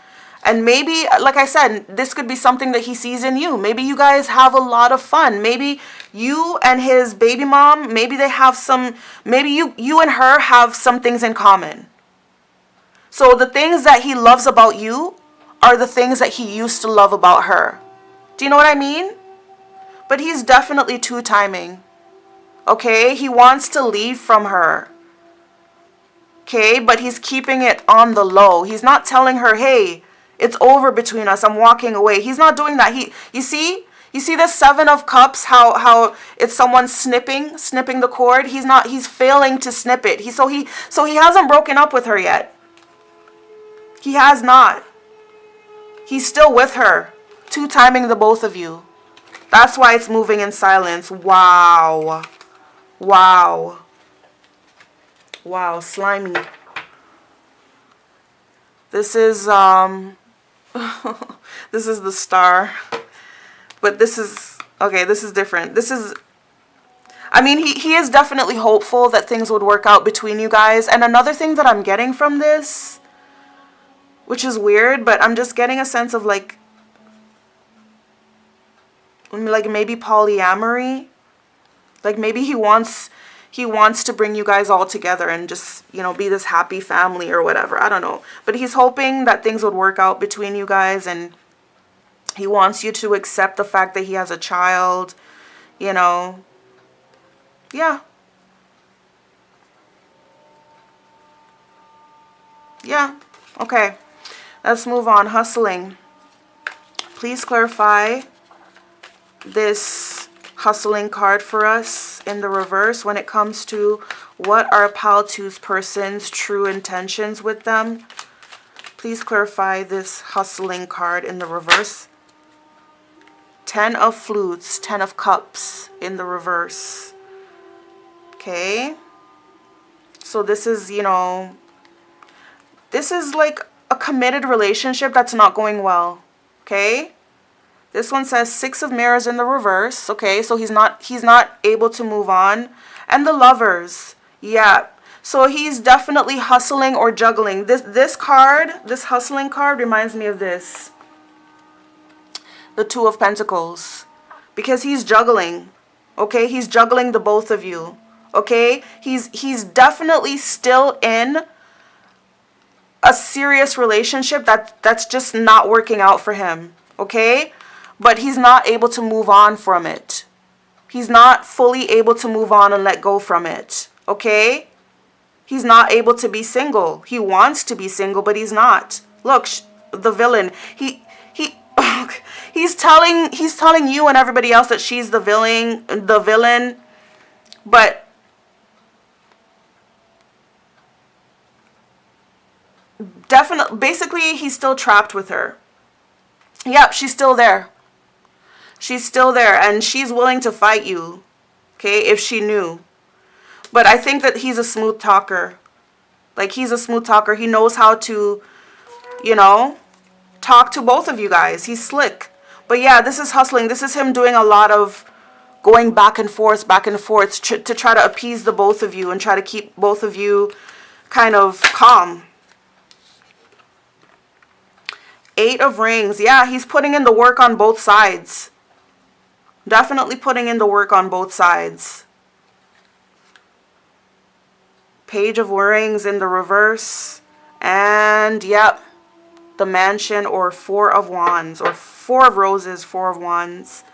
And maybe, like I said, this could be something that he sees in you. Maybe you guys have a lot of fun. Maybe you and his baby mom, maybe they have some, maybe you and her have some things in common. So the things that he loves about you are the things that he used to love about her. Do you know what I mean? But he's definitely two-timing. Okay? He wants to leave from her. Okay? But he's keeping it on the low. He's not telling her, hey, it's over between us. I'm walking away. He's not doing that. You see the 7 of Cups, how it's someone snipping the cord? He's failing to snip it. So he hasn't broken up with her yet. He has not. He's still with her. Two-timing the both of you. That's why it's moving in silence. Wow. Wow. Wow, slimy. This is this is the Star. But this is, okay, this is different. This is, I mean, he is definitely hopeful that things would work out between you guys. And another thing that I'm getting from this, which is weird, but I'm just getting a sense of like like maybe polyamory. Like maybe he wants to bring you guys all together and just, you know, be this happy family or whatever. I don't know. But he's hoping that things would work out between you guys, and he wants you to accept the fact that he has a child, you know. Yeah. Yeah. Okay. Let's move on. Hustling. Please clarify this hustling card for us in the reverse when it comes to what are pal two's person's true intentions with them. Please clarify this hustling card in the reverse. 10 of flutes, 10 of cups in the reverse. Okay. So this is, you know, this is like a committed relationship that's not going well. Okay. This one says 6 of mirrors in the reverse. Okay, so he's not able to move on. And the lovers. Yeah. So he's definitely hustling or juggling. This card, this hustling card reminds me of this. The 2 of Pentacles. Because he's juggling. Okay, he's juggling the both of you. Okay? He's definitely still in a serious relationship that's just not working out for him. Okay? But he's not able to move on from it. He's not fully able to move on and let go from it. Okay? He's not able to be single. He wants to be single, but he's not. Look, the villain. He's telling you and everybody else that she's the villain, but definitely, basically, he's still trapped with her. Yep, she's still there. She's still there, and she's willing to fight you, okay, if she knew. But I think that he's a smooth talker. Like, he's a smooth talker. He knows how to, you know, talk to both of you guys. He's slick. But yeah, this is hustling. This is him doing a lot of going back and forth to try to appease the both of you and try to keep both of you kind of calm. 8 of rings. Yeah, he's putting in the work on both sides. Definitely putting in the work on both sides. Page of rings in the reverse. And, yep, the mansion, or 4 of wands, or 4 of roses, 4 of wands.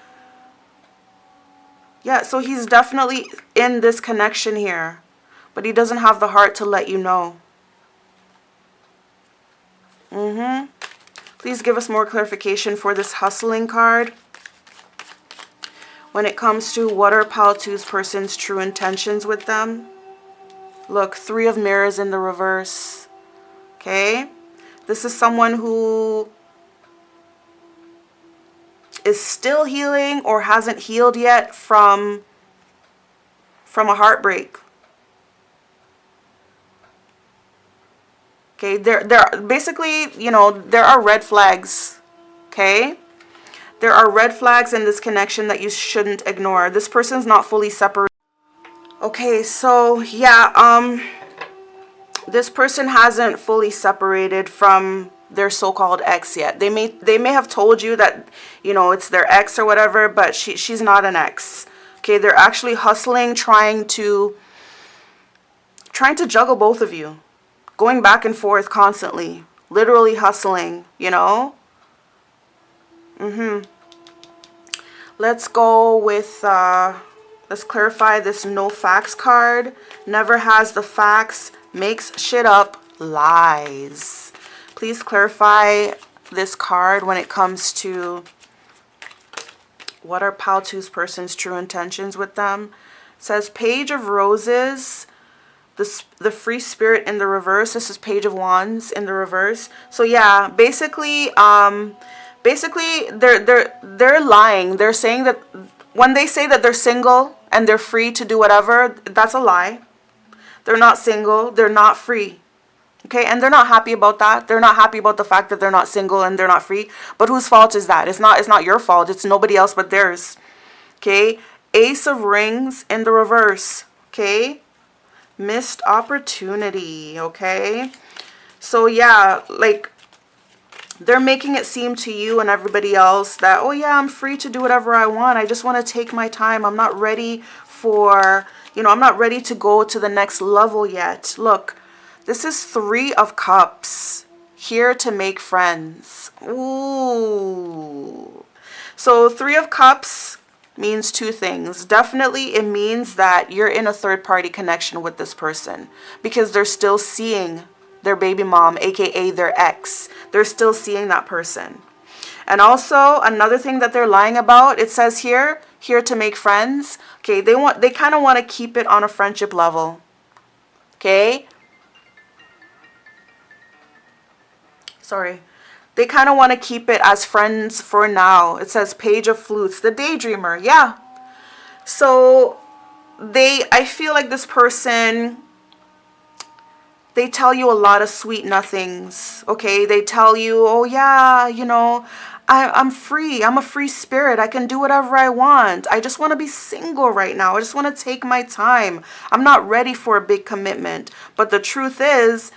Yeah, so he's definitely in this connection here. But he doesn't have the heart to let you know. Please give us more clarification for this hustling card. When it comes to what are pal two's person's true intentions with them. Look, 3 of mirrors in the reverse. Okay? This is someone who is still healing or hasn't healed yet from a heartbreak. Okay, there basically, you know, there are red flags. Okay? There are red flags in this connection that you shouldn't ignore. This person's not fully separated. Okay, so yeah, this person hasn't fully separated from their so-called ex yet. They may have told you that, you know, it's their ex or whatever, but she's not an ex. Okay, they're actually hustling, trying to juggle both of you. Going back and forth constantly. Literally hustling, you know? Let's go with, let's clarify this no facts card. Never has the facts, makes shit up, lies. Please clarify this card when it comes to what are pal two's person's true intentions with them. It says Page of Roses, the free spirit in the reverse. This is Page of Wands in the reverse. So yeah, basically they're lying. They're saying that when they say that they're single and they're free to do whatever, that's a lie. They're not single, they're not free. Okay, and they're not happy about that. They're not happy about the fact that they're not single and they're not free. But whose fault is that? It's not your fault. It's nobody else but theirs. Okay? Ace of Rings in the reverse. Okay? Missed opportunity. Okay? So yeah, like They're making it seem to you and everybody else that, oh yeah, I'm free to do whatever I want. I just want to take my time. I'm not ready for, I'm not ready to go to the next level yet. Look, this is 3 of Cups. Here to make friends. Ooh. So 3 of Cups means 2 things. Definitely it means that you're in a third party connection with this person because they're still seeing their baby mom, aka their ex. They're still seeing that person. And also another thing that they're lying about, it says here to make friends. Okay, they kind of want to keep it on a friendship level. Okay? Sorry. They kind of want to keep it as friends for now. It says Page of Flutes, the daydreamer. Yeah. So I feel like this person, they tell you a lot of sweet nothings. Okay. They tell you, oh yeah, I'm free. I'm a free spirit. I can do whatever I want. I just want to be single right now. I just want to take my time. I'm not ready for a big commitment. But the truth is,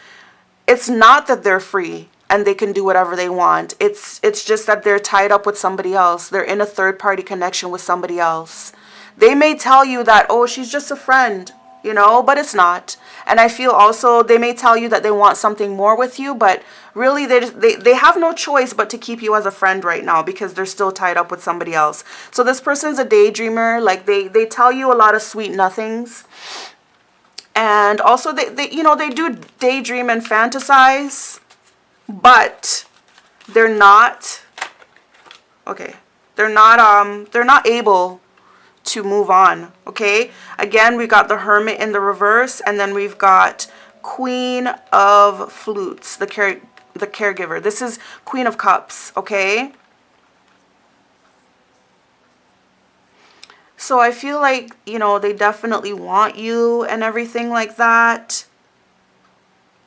it's not that they're free and they can do whatever they want. It's just that they're tied up with somebody else. They're in a third party connection with somebody else. They may tell you that, oh, she's just a friend, but it's not. And I feel also they may tell you that they want something more with you, but really they have no choice but to keep you as a friend right now because they're still tied up with somebody else. So this person's a daydreamer. Like they tell you a lot of sweet nothings. And also they do daydream and fantasize, but they're not able to move on. Okay, again, we got the Hermit in the reverse, and then we've got Queen of Flutes, the caregiver. This is Queen of Cups. Okay, so I feel like they definitely want you and everything like that.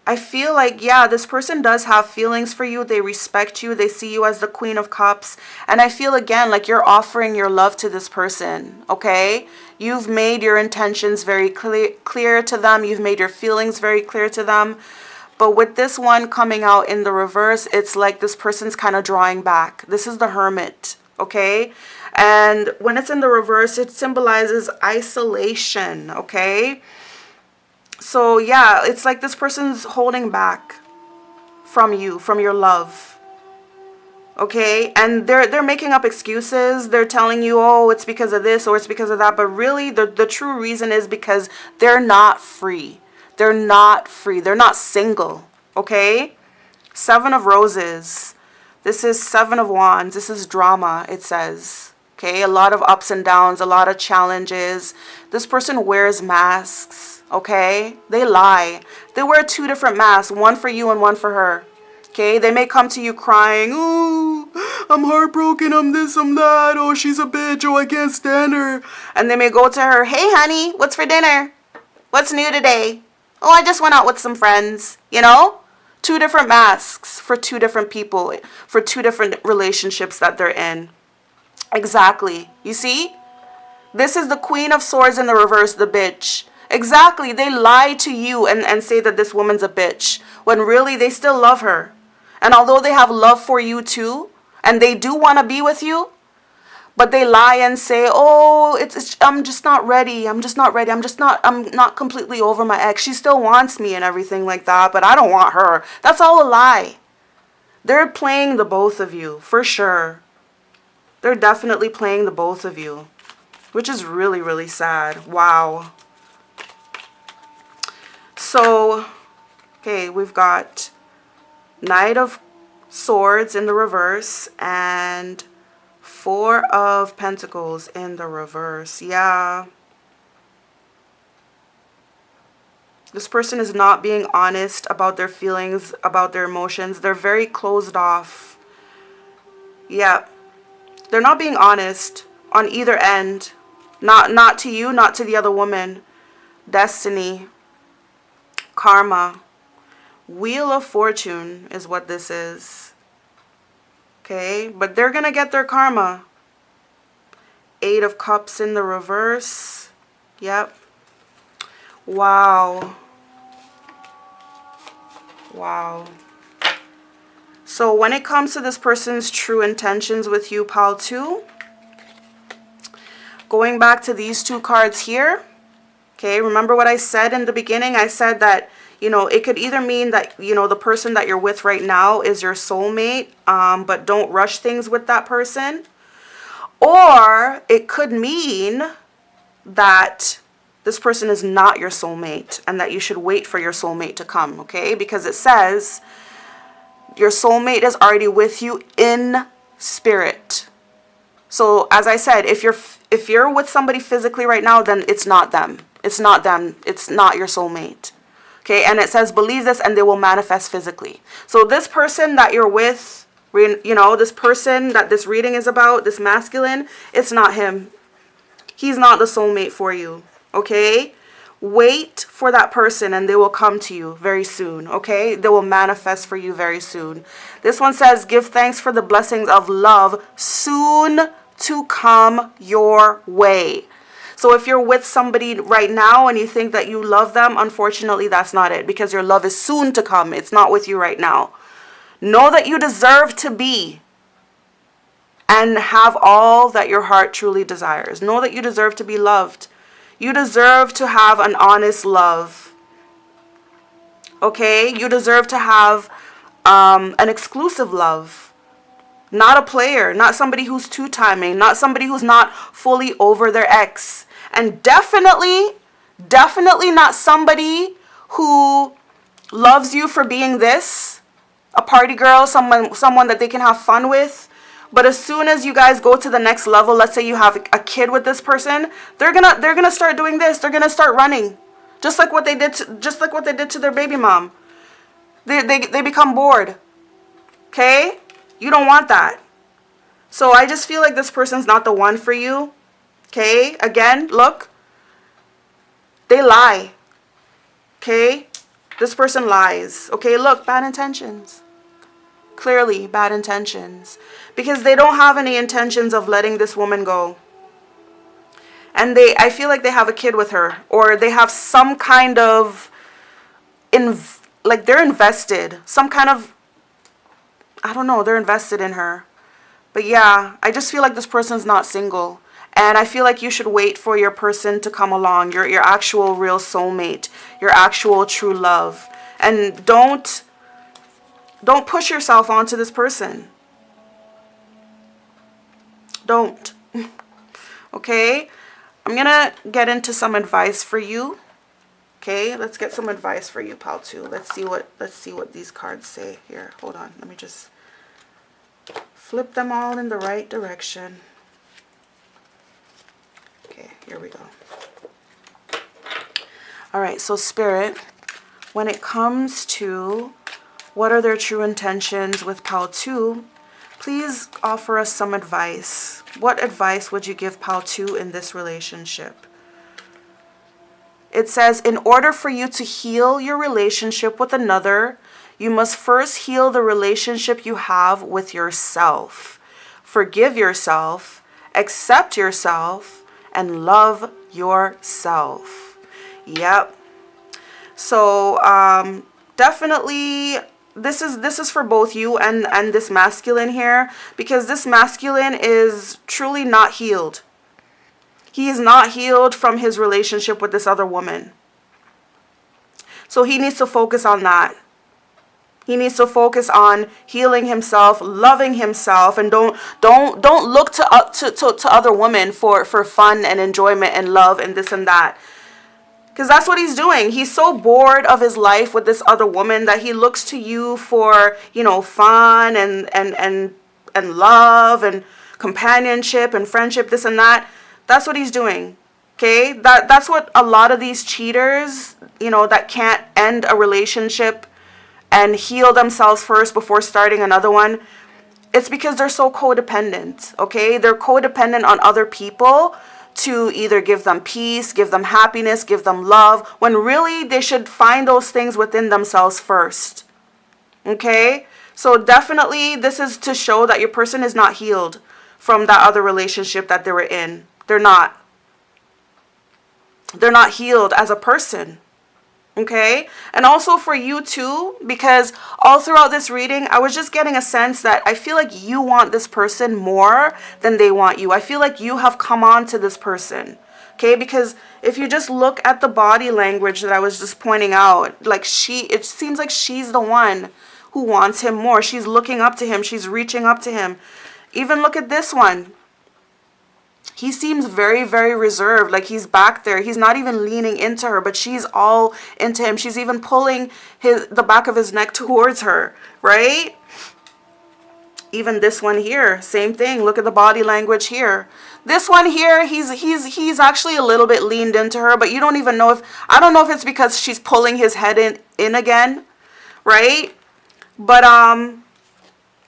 I feel like, yeah, this person does have feelings for you. They respect you. They see you as the Queen of Cups. And I feel, again, like you're offering your love to this person, okay? You've made your intentions very clear to them. You've made your feelings very clear to them. But with this one coming out in the reverse, it's like this person's kind of drawing back. This is the Hermit, okay? And when it's in the reverse, it symbolizes isolation, okay? So yeah, it's like this person's holding back from you, from your love. Okay? And they're making up excuses. They're telling you, oh, it's because of this or it's because of that. But really, the true reason is because they're not free. They're not free. They're not single. Okay? 7 of Roses. This is 7 of Wands. This is drama, it says. Okay? A lot of ups and downs, a lot of challenges. This person wears masks. Okay, they lie. They wear 2 different masks, one for you and one for her. Okay, they may come to you crying, oh, I'm heartbroken, I'm this, I'm that, oh, she's a bitch, oh, I can't stand her. And they may go to her, hey, honey, what's for dinner? What's new today? Oh, I just went out with some friends, 2 different masks for 2 different people, for 2 different relationships that they're in. Exactly. You see? This is the Queen of Swords in the reverse, the bitch. Exactly. They lie to you and say that this woman's a bitch when really they still love her. And although they have love for you too, and they do want to be with you, but they lie and say, oh, I'm just not ready. I'm not completely over my ex. She still wants me and everything like that, but I don't want her. That's all a lie. They're playing the both of you, for sure. They're definitely playing the both of you, which is really, really sad. Wow. So, okay, we've got Knight of Swords in the reverse and 4 of Pentacles in the reverse. Yeah. This person is not being honest about their feelings, about their emotions. They're very closed off. Yeah. They're not being honest on either end. Not to you, not to the other woman. Destiny. Karma. Wheel of Fortune is what this is. Okay, but they're gonna get their karma. 8 of Cups in the reverse. Yep. Wow. Wow. So when it comes to this person's true intentions with you, pile 2, going back to these 2 cards here, okay, remember what I said in the beginning? I said that, you know, it could either mean that, you know, the person that you're with right now is your soulmate, but don't rush things with that person. Or it could mean that this person is not your soulmate and that you should wait for your soulmate to come, okay? Because it says your soulmate is already with you in spirit. So as I said, if you're with somebody physically right now, then it's not them. It's not them. It's not your soulmate. Okay, and it says believe this and they will manifest physically. So this person that you're with, you know, this person that this reading is about, this masculine, it's not him. He's not the soulmate for you. Okay? Wait for that person and they will come to you very soon. Okay? They will manifest for you very soon. This one says give thanks for the blessings of love soon to come your way. So if you're with somebody right now and you think that you love them, unfortunately, that's not it, because your love is soon to come. It's not with you right now. Know that you deserve to be and have all that your heart truly desires. Know that you deserve to be loved. You deserve to have an honest love. Okay? You deserve to have an exclusive love. Not a player, not somebody who's two-timing, not somebody who's not fully over their ex. And definitely not somebody who loves you for being this, a party girl, someone that they can have fun with. But as soon as you guys go to the next level, let's say you have a kid with this person, they're gonna start doing this. They're gonna start running, just like what they did to their baby mom. They become bored. Okay? You don't want that. So I just feel like this person's not the one for you. Okay? Again, look. They lie. Okay? This person lies. Okay? Look, bad intentions. Clearly, bad intentions. Because they don't have any intentions of letting this woman go. And I feel like they have a kid with her. Or they have some kind of, like they're invested. Some kind of, I don't know, they're invested in her. But yeah, I just feel like this person's not single. And I feel like you should wait for your person to come along, your actual real soulmate, your actual true love. And don't push yourself onto this person. Don't. Okay? I'm going to get into some advice for you. Okay? Let's get some advice for you, pal, too. Let's see what these cards say here. Hold on. Let me just flip them all in the right direction. Okay, here we go. All right, so Spirit, when it comes to what are their true intentions with Pal 2, please offer us some advice. What advice would you give Pal 2 in this relationship? It says, in order for you to heal your relationship with another, you must first heal the relationship you have with yourself. Forgive yourself, accept yourself, and love yourself. Yep. So definitely this is for both you and this masculine here, because this masculine is truly not healed. He is not healed from his relationship with this other woman. So he needs to focus on that. He needs to focus on healing himself, loving himself, and don't look to other women for fun and enjoyment and love and this and that. Because that's what he's doing. He's so bored of his life with this other woman that he looks to you for, you know, fun and love and companionship and friendship, this and that. That's what he's doing. Okay? That's what a lot of these cheaters, you know, that can't end a relationship and heal themselves first before starting another one, it's because they're so codependent, okay? They're codependent on other people to either give them peace, give them happiness, give them love, when really they should find those things within themselves first, okay? So definitely this is to show that your person is not healed from that other relationship that they were in. They're not. They're not healed as a person. Okay, and also for you too, because all throughout this reading I was just getting a sense that I feel like you want this person more than they want you. I feel like you have come on to this person. Okay, because if you just look at the body language that I was just pointing out, like it seems like she's the one who wants him more. She's looking up to him, she's reaching up to him. Even look at this one. He seems very, very reserved, like he's back there. He's not even leaning into her, but she's all into him. She's even pulling the back of his neck towards her, right? Even this one here, same thing. Look at the body language here. This one here, he's actually a little bit leaned into her, but you don't even know I don't know if it's because she's pulling his head in again, right? But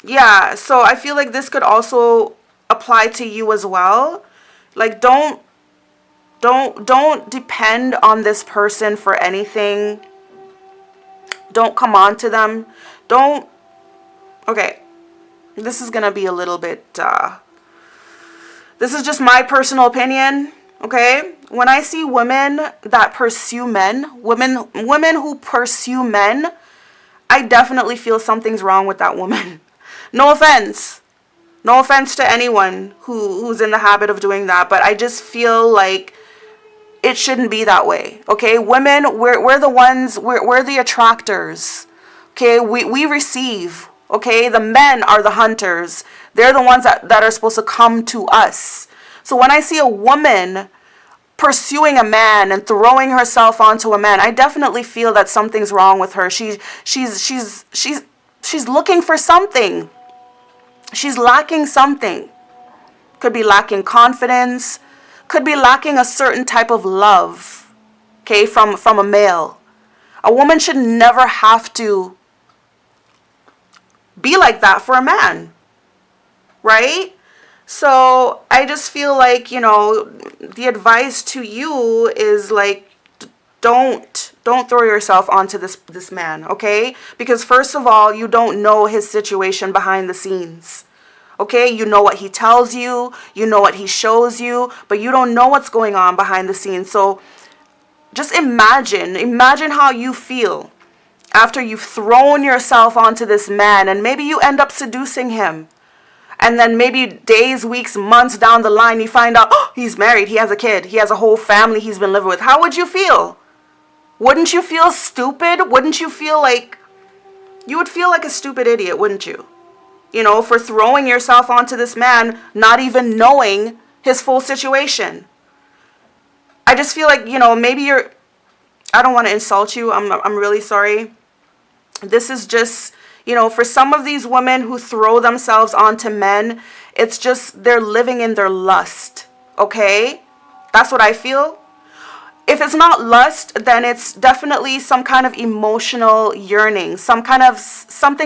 yeah, so I feel like this could also apply to you as well. Like, don't depend on this person for anything. Don't come on to them. Okay, this is gonna be a little bit, this is just my personal opinion, okay? When I see women that pursue men, women who pursue men, I definitely feel something's wrong with that woman. No offense. No offense to anyone who's in the habit of doing that, but I just feel like it shouldn't be that way, okay? Women, we're the ones, we're the attractors, okay? We receive, okay? The men are the hunters. They're the ones that are supposed to come to us. So when I see a woman pursuing a man and throwing herself onto a man, I definitely feel that something's wrong with her. She's looking for something. She's lacking something. Could be lacking confidence. Could be lacking a certain type of love, okay, from a male. A woman should never have to be like that for a man, right? So I just feel like, the advice to you is like, don't throw yourself onto this man, okay? Because first of all, you don't know his situation behind the scenes. Okay, you know what he tells you, you know what he shows you, but you don't know what's going on behind the scenes. So just imagine how you feel after you've thrown yourself onto this man and maybe you end up seducing him. And then maybe days, weeks, months down the line, you find out, oh, he's married, he has a kid, he has a whole family he's been living with. How would you feel? Wouldn't you feel stupid? Wouldn't you feel like, you would feel like a stupid idiot, wouldn't you? For throwing yourself onto this man, not even knowing his full situation. I just feel like, maybe I don't want to insult you. I'm really sorry. This is just, for some of these women who throw themselves onto men, it's just they're living in their lust, okay? That's what I feel. If it's not lust, then it's definitely some kind of emotional yearning, something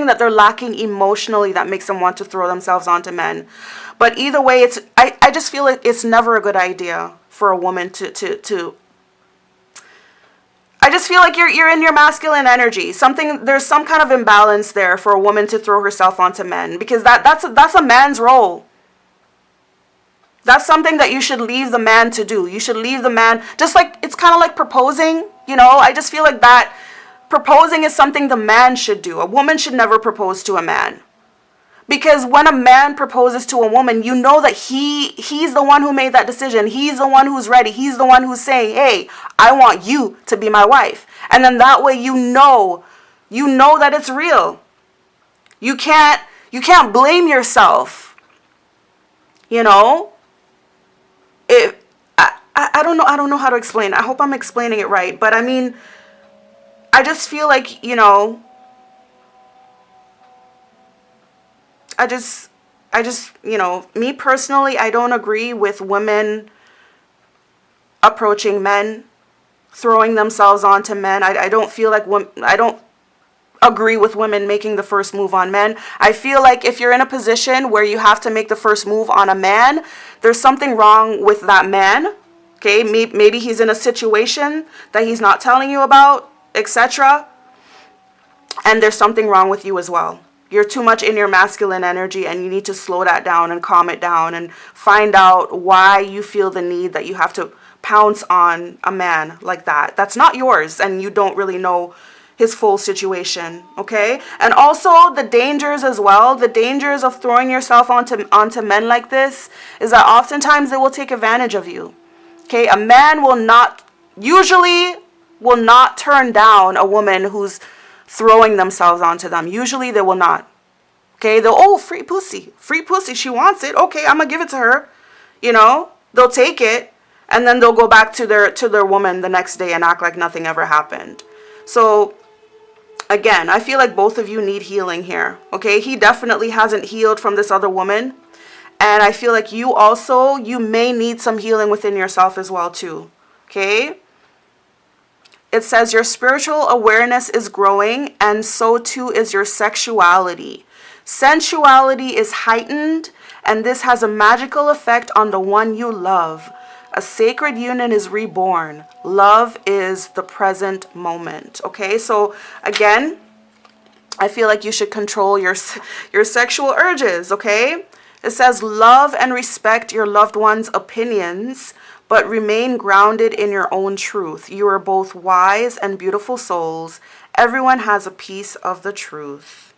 that they're lacking emotionally that makes them want to throw themselves onto men. But either way, I just feel like it's never a good idea for a woman to I just feel like you're in your masculine energy. There's some kind of imbalance there for a woman to throw herself onto men, because that's a man's role. That's something that you should leave the man to do. You should leave the man, just like, it's kind of like proposing, I just feel like that proposing is something the man should do. A woman should never propose to a man. Because when a man proposes to a woman, you know that he's the one who made that decision. He's the one who's ready. He's the one who's saying, hey, I want you to be my wife. And then that way you know that it's real. You can't blame yourself. I don't know how to explain. I hope I'm explaining it right. But I mean, I just feel like, I just, me personally, I don't agree with women approaching men, throwing themselves onto men. I don't feel like I don't agree with women making the first move on men. I feel like if you're in a position where you have to make the first move on a man, there's something wrong with that man. Okay, maybe he's in a situation that he's not telling you about, etc. And there's something wrong with you as well. You're too much in your masculine energy, and you need to slow that down and calm it down and find out why you feel the need that you have to pounce on a man like that. That's not yours, and you don't really know his full situation, okay? And also the dangers as well, the dangers of throwing yourself onto men like this is that oftentimes they will take advantage of you, okay? A man usually will not turn down a woman who's throwing themselves onto them. Usually they will not. Okay, they'll, oh, free pussy, she wants it. Okay, I'm gonna give it to her. You know, they'll take it, and then they'll go back to their woman the next day and act like nothing ever happened. So again, I feel like both of you need healing here. Okay, he definitely hasn't healed from this other woman, and I feel like you may need some healing within yourself as well too. Okay. It says your spiritual awareness is growing, and so too is your sexuality. Sensuality is heightened, and this has a magical effect on the one you love. A sacred union is reborn. Love is the present moment. Okay, so again, I feel like you should control your sexual urges, okay? It says love and respect your loved one's opinions, but remain grounded in your own truth. You are both wise and beautiful souls. Everyone has a piece of the truth.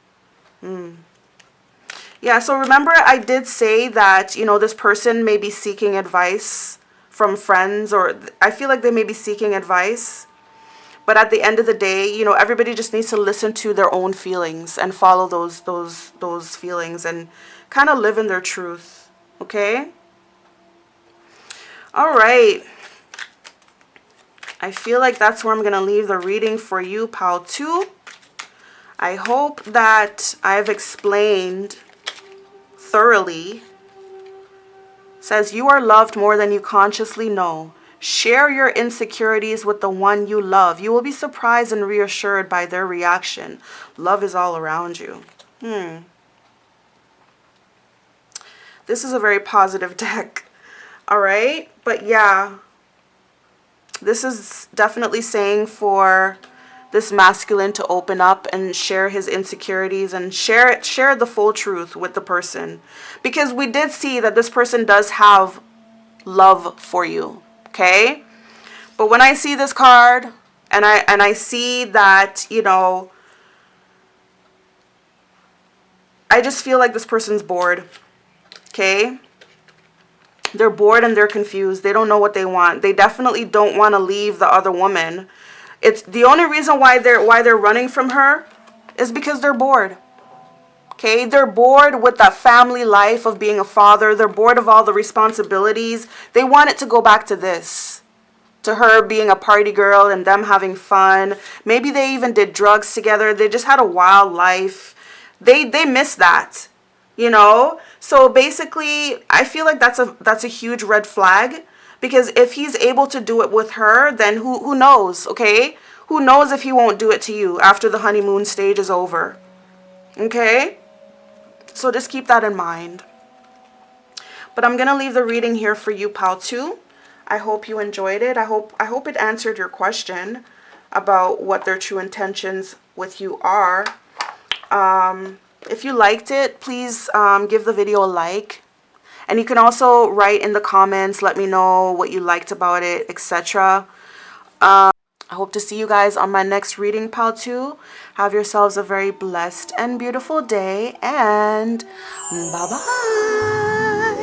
Yeah, so remember I did say that, you know, this person may be seeking advice from friends, or I feel like they may be seeking advice. But at the end of the day, you know, everybody just needs to listen to their own feelings and follow those feelings and kind of live in their truth, okay? All right. I feel like that's where I'm going to leave the reading for you, Pal 2. I hope that I've explained thoroughly. It says you are loved more than you consciously know. Share your insecurities with the one you love. You will be surprised and reassured by their reaction. Love is all around you. This is a very positive deck. All right, but yeah, this is definitely saying for this masculine to open up and share his insecurities and share the full truth with the person, because we did see that this person does have love for you, okay? But when I see this card and I see that, you know, I just feel like this person's bored, okay? They're bored and they're confused. They don't know what they want. They definitely don't want to leave the other woman. It's the only reason why they're running from her is because they're bored. Okay? They're bored with that family life of being a father. They're bored of all the responsibilities. They want it to go back to this. To her being a party girl and them having fun. Maybe they even did drugs together. They just had a wild life. They miss that. You know, so basically I feel like that's a huge red flag, because if he's able to do it with her, then who knows, okay? Who knows if he won't do it to you after the honeymoon stage is over, okay? So just keep that in mind. But I'm gonna leave the reading here for you, Pal 2. I hope you enjoyed it. I hope it answered your question about what their true intentions with you are. If you liked it, please give the video a like. And you can also write in the comments, let me know what you liked about it, etc. I hope to see you guys on my next reading, Pal 2. Have yourselves a very blessed and beautiful day, and bye-bye.